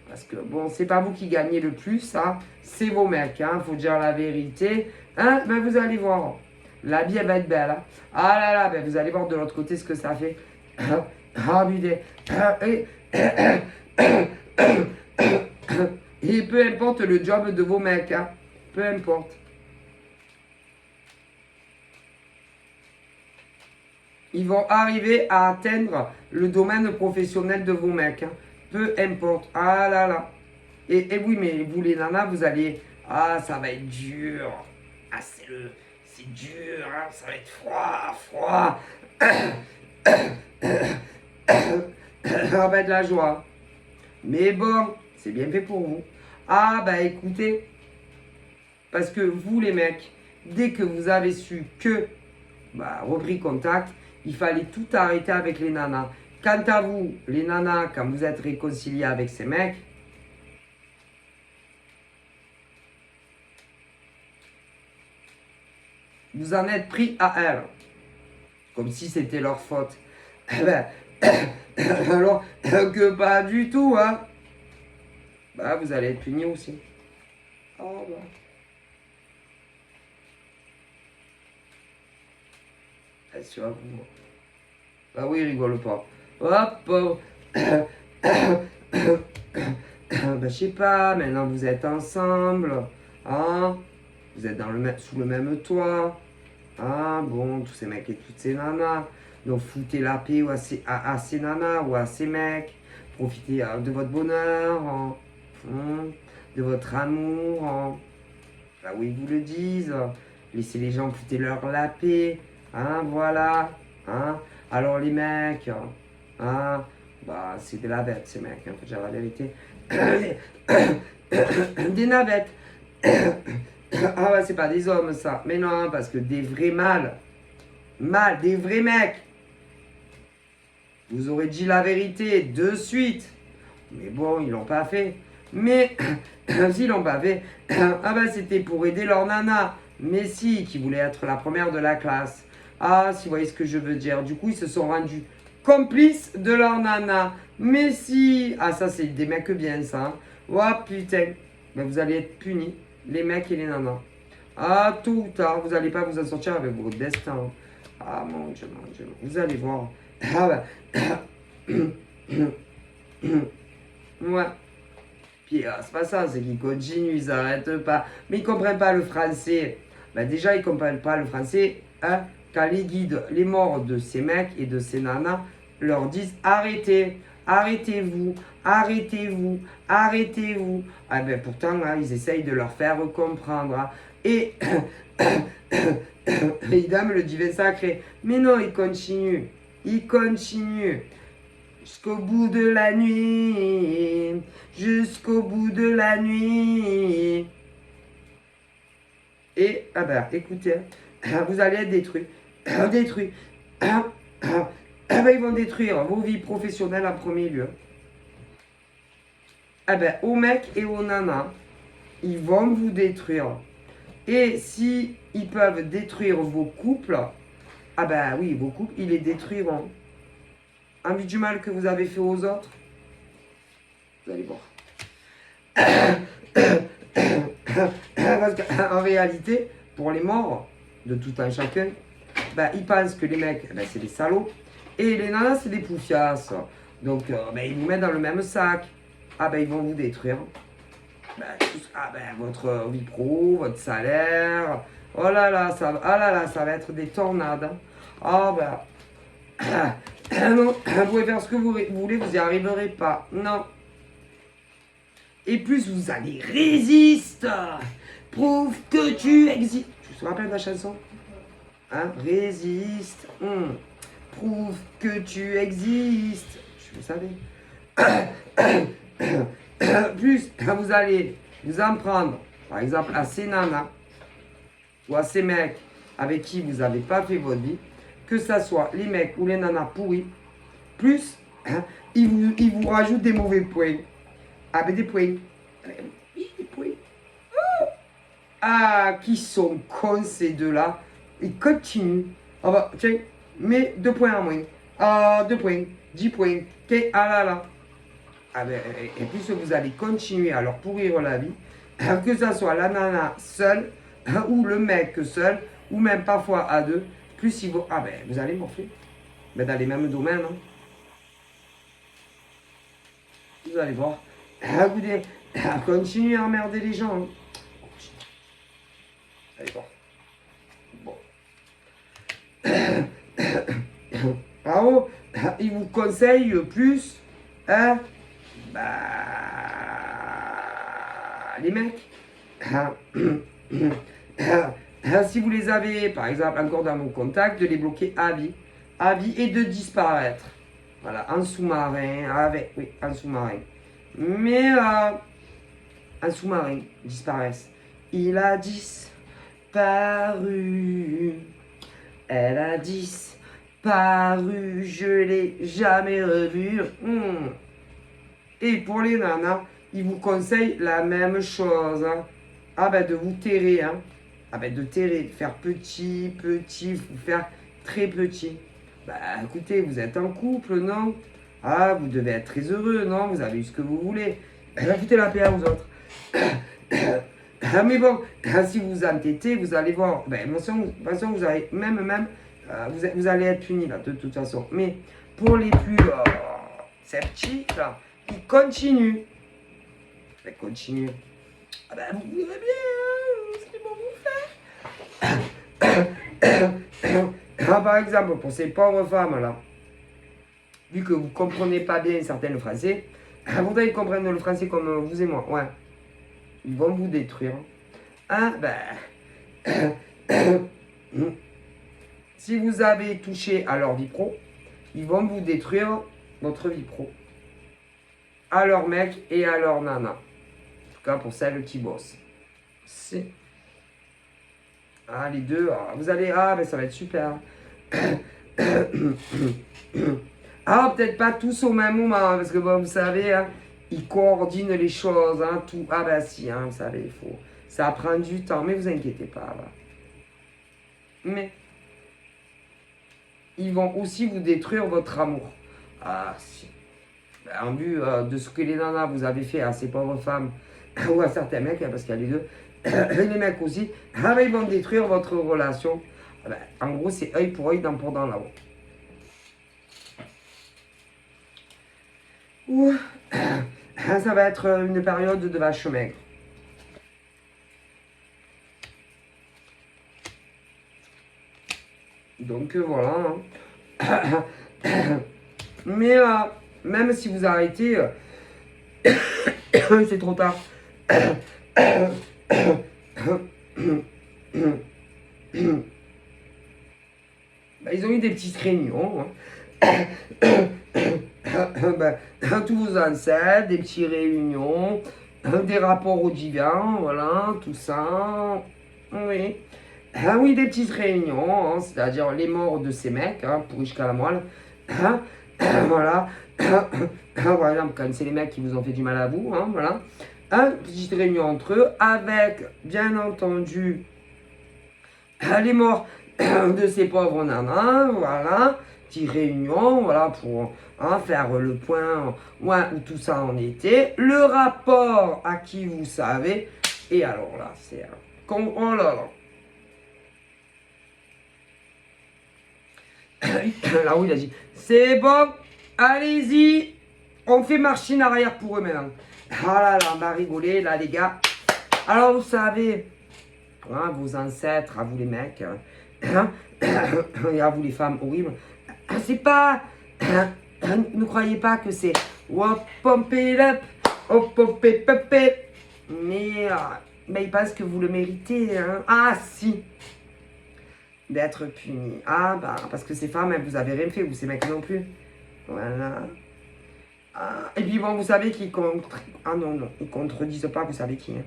Parce que, bon, c'est pas vous qui gagnez le plus, hein. C'est vos mecs, hein. Faut dire la vérité. Hein, ben, vous allez voir. La vie, elle va être belle, hein. Ah là là, ben, vous allez voir de l'autre côté ce que ça fait. Ah, putain. Et peu importe le job de vos mecs, hein. Peu importe. Ils vont arriver à atteindre le domaine professionnel de vos mecs. Hein. Peu importe. Ah là là. Et oui, mais vous les nanas, vous allez... Ah, ça va être dur. Ah, c'est dur, hein. Ça va être froid. Ça va être de la joie. Mais bon, c'est bien fait pour vous. Ah, bah écoutez, parce que vous les mecs, dès que vous avez su que, repris contact, il fallait tout arrêter avec les nanas. Quant à vous, les nanas, quand vous êtes réconciliés avec ces mecs, vous en êtes pris à elles. Comme si c'était leur faute. Alors que pas du tout, hein. Bah, vous allez être puni aussi. Oh, bah. Sur vous. Bah oui, il rigole pas. Hop. Je sais pas, maintenant vous êtes ensemble. Hein? Vous êtes sous le même toit. Ah bon, tous ces mecs et toutes ces nanas. Donc foutez la paix à ces nanas ou à ces mecs. Profitez de votre bonheur, de votre amour. Là où ils vous le disent. Laissez les gens fouter la paix. Hein, voilà. Hein. Alors les mecs, c'est de la bête ces mecs, faut dire la vérité. Des navettes. Ah ouais, c'est pas des hommes ça. Mais non, parce que des vrais mâles. Des vrais mecs. Vous aurez dit la vérité de suite. Mais bon, ils l'ont pas fait. Mais s'ils l'ont pas fait, c'était pour aider leur nana. Mais si, qui voulait être la première de la classe. Ah, si vous voyez ce que je veux dire. Du coup, ils se sont rendus complices de leur nana. Mais si. Ah, ça, c'est des mecs bien, ça. Hein. Oh, putain. Mais vous allez être punis, les mecs et les nanas. Ah, tôt ou tard, vous n'allez pas vous en sortir avec votre destin. Ah, mon Dieu, mon Dieu. Vous allez voir. Ah, ben. Ouais. Puis, c'est pas ça, c'est qu'ils continuent, ils n'arrêtent pas. Mais ils ne comprennent pas le français. Ben, déjà, ils ne comprennent pas le français. Hein, quand les guides, les morts de ces mecs et de ces nanas leur disent arrêtez, arrêtez-vous, arrêtez-vous, arrêtez-vous. Ah ben pourtant, hein, ils essayent de leur faire comprendre. Hein. Et idem, le divin sacré. Mais non, ils continuent. Ils continuent. Jusqu'au bout de la nuit, jusqu'au bout de la nuit. Et, ah ben, écoutez, vous allez être détruits. Détruits. Ah ben, ils vont détruire vos vies professionnelles en premier lieu. Ah ben, aux mecs et aux nanas, ils vont vous détruire. Et si ils peuvent détruire vos couples, ah ben oui, vos couples, ils les détruiront. Envie du mal que vous avez fait aux autres, vous allez voir. Parce qu'en réalité, pour les morts de tout un chacun, ben, ils pensent que les mecs, ben, c'est des salauds, et les nanas, c'est des poufiasses. Donc, ben, ils vous mettent dans le même sac. Ah ben, ils vont vous détruire. Ben, votre vie pro, votre salaire. Oh là là, ça va être des tornades. Ah ben... Non, vous pouvez faire ce que vous voulez, vous n'y arriverez pas. Non. Et plus vous allez résister, prouve que tu existes. Tu te rappelles de la chanson? Hein? Résiste. Prouve que tu existes. Je le savais. Plus vous allez vous en prendre, par exemple, à ces nanas ou à ces mecs avec qui vous n'avez pas fait votre vie, que ce soit les mecs ou les nanas pourris, plus ils vous rajoutent des mauvais points. Ah, ben des points. Des points. Ah, qui sont cons ces deux-là. Ils continuent. Ah bah, tiens, mais 2 points en moins. Ah, 2 points, 10 points. Ok, ah là là. Ah ben, et plus vous allez continuer à leur pourrir la vie, que ce soit la nana seule, ou le mec seul, ou même parfois à deux, plus ils vont... Ah ben, vous allez morfler. Mais dans les mêmes domaines, hein. Vous allez voir. Écoutez, continuez à emmerder les gens. Hein. Allez voir. Bon. Alors, ils vous conseillent plus, hein, les mecs. Si vous les avez, par exemple, encore dans vos contacts, de les bloquer à vie. À vie et de disparaître. Voilà, en sous-marin, oui, en sous-marin. Mais en sous-marin, disparaissent. Il a disparu. Elle a disparu. Je l'ai jamais revue. Et pour les nanas, ils vous conseillent la même chose. Hein. Ah ben de vous terrer. Hein. Ah ben de terrer, de faire petit, vous faire très petit. Bah écoutez, vous êtes en couple, non? Ah, vous devez être très heureux, non? Vous avez eu ce que vous voulez. Foutez la paix aux autres. Mais bon, si vous entêtez, vous allez voir. Ben, de toute façon, vous allez vous allez être puni là, de toute façon. Mais pour les plus sceptiques, là, ils continuent. Ben, continuent. Ah ben, vous verrez bien ce qu'ils vont vous faire. Par exemple, pour ces pauvres femmes là, vu que vous ne comprenez pas bien certains français, pourtant ils comprennent le français comme vous et moi, ouais. Ils vont vous détruire. Hein, si vous avez touché à leur vie pro, ils vont vous détruire votre vie pro. À leur mec et à leur nana. En tout cas pour celles qui bossent. C'est... Ah, les deux, vous allez... Ah, ben ça va être super. Ah, peut-être pas tous au même moment, hein, parce que bon, vous savez, hein, ils coordinent les choses, hein, tout. Ah ben si, hein, vous savez, il faut... Ça prend du temps, mais vous inquiétez pas, là. Mais ils vont aussi vous détruire votre amour. Ah, si. En vue de ce que les nanas vous avez fait à ces pauvres femmes, ou à certains mecs, hein, parce qu'il y a les deux, les mecs aussi, ah ben, ils vont détruire votre relation. Ah ben, en gros, c'est œil pour œil, dent pour dent là-haut. Ouh. Ça va être une période de vache maigre. Donc voilà. Hein. Mais même si vous arrêtez, c'est trop tard. Bah, ils ont eu des petites réunions. Hein. Bah, tous vos ancêtres, des petites réunions, des rapports au divin, voilà, tout ça. Oui. Ah oui, des petites réunions, hein, c'est-à-dire les morts de ces mecs, hein, pour jusqu'à la moelle. Hein, voilà. Par exemple, quand c'est les mecs qui vous ont fait du mal à vous, hein, voilà. Hein, petite réunion entre eux, avec, bien entendu, les morts de ces pauvres nanas, voilà. Petite réunion, voilà, pour hein, faire le point ouais, où tout ça en était. Le rapport à qui vous savez. Et alors là, c'est... oh là là. Là où il a dit, c'est bon, allez-y, on fait machine arrière pour eux maintenant. Ah là là, on va rigoler là les gars. Alors vous savez, hein, vos ancêtres, à vous les mecs, hein, et à vous les femmes horribles, c'est pas, ne croyez pas que c'est oh pump it up, oh pump it up, mais ils pensent que vous le méritez. Hein. Ah si. D'être puni. Ah, bah, parce que ces femmes, elles vous avez rien fait, vous, ces mecs non plus. Voilà. Ah, et puis bon, vous savez qu'ils ah non, non, ils contredisent pas, vous savez qui. Hein.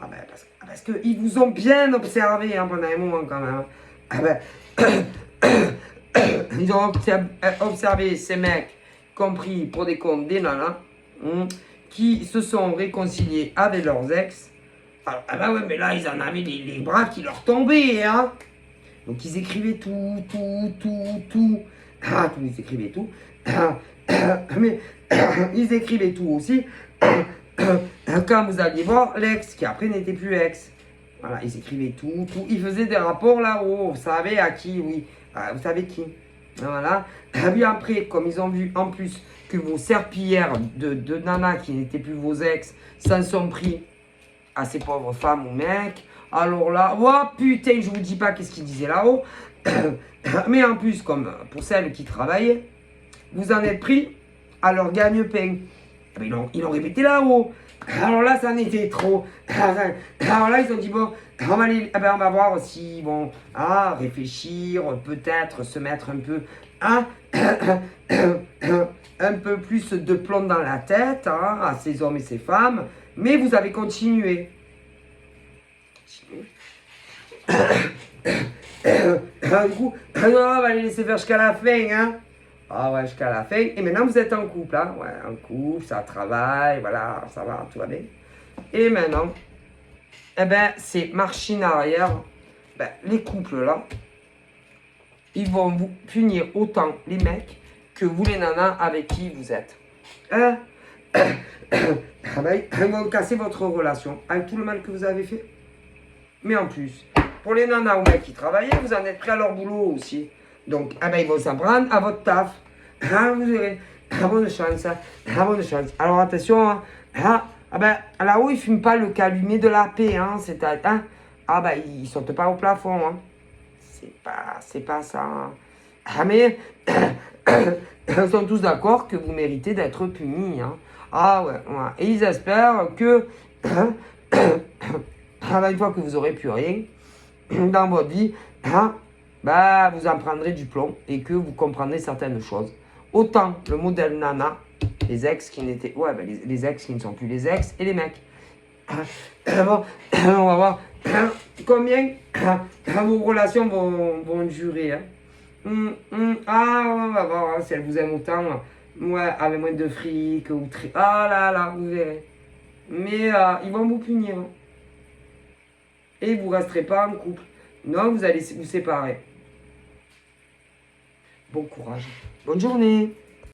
Ah ben, parce que ils vous ont bien observé hein, pendant un moment quand même. Ah ben, ils ont observé ces mecs, compris pour des comptes des nanas, qui se sont réconciliés avec leurs ex. Alors, ah ben ouais, mais là, ils en avaient les bras qui leur tombaient, hein. Donc ils écrivaient tout. Ah, tout, ils écrivaient tout. Mais ils écrivaient tout aussi. Quand vous alliez voir l'ex, qui après n'était plus ex. Voilà, ils écrivaient tout. Ils faisaient des rapports là-haut. Vous savez à qui, oui. Vous savez qui. Voilà. Et puis après, comme ils ont vu en plus que vos serpillères de nanas qui n'étaient plus vos ex s'en sont pris à ces pauvres femmes ou mecs. Alors là, oh putain, je vous dis pas qu'est-ce qu'ils disaient là-haut. Mais en plus, comme pour celles qui travaillaient, vous en êtes pris à leur gagne-pain. Ils l'ont répété là-haut. Alors là, ça en était trop. Alors là, ils ont dit, bon, on va voir si, bon, réfléchir, peut-être se mettre un peu, un peu plus de plomb dans la tête, à ces hommes et ces femmes. Mais vous avez continué. Du coup, on va les laisser faire jusqu'à la fin, hein. Ah ouais, jusqu'à la fin. Et maintenant, vous êtes en couple, hein. Ouais, en couple, ça travaille, voilà, ça va, tout va bien. Et maintenant, eh ben, c'est machine arrière. Ben, les couples, là, ils vont vous punir autant, les mecs, que vous, les nanas, avec qui vous êtes. Hein? Ben, ils vont casser votre relation avec tout le mal que vous avez fait. Mais en plus, pour les nanas ou mecs qui travaillaient, vous en êtes pris à leur boulot aussi. Donc, ils vont s'en prendre à votre taf. Vous verrez. Bonne chance. Bonne chance. Alors attention, là-haut, ils ne fument pas le calumet de la paix. Hein, ils ne sautent pas au plafond. Hein. C'est pas ça. Hein. Mais ils sont tous d'accord que vous méritez d'être punis. Hein. Ah ouais. Et ils espèrent que une fois que vous aurez plus rien dans votre vie, vous en prendrez du plomb et que vous comprendrez certaines choses. Autant le modèle nana, les ex qui n'étaient... Ouais, les ex qui ne sont plus les ex et les mecs. Bon, on va voir combien vos relations vont durer. Hein. On va voir hein, si elles vous aiment autant. Ouais, avec moins de fric ou très... Ah là, vous verrez. Mais ils vont vous punir. Hein. Et vous ne resterez pas en couple. Non, vous allez vous séparer. Bon courage. Bonne journée.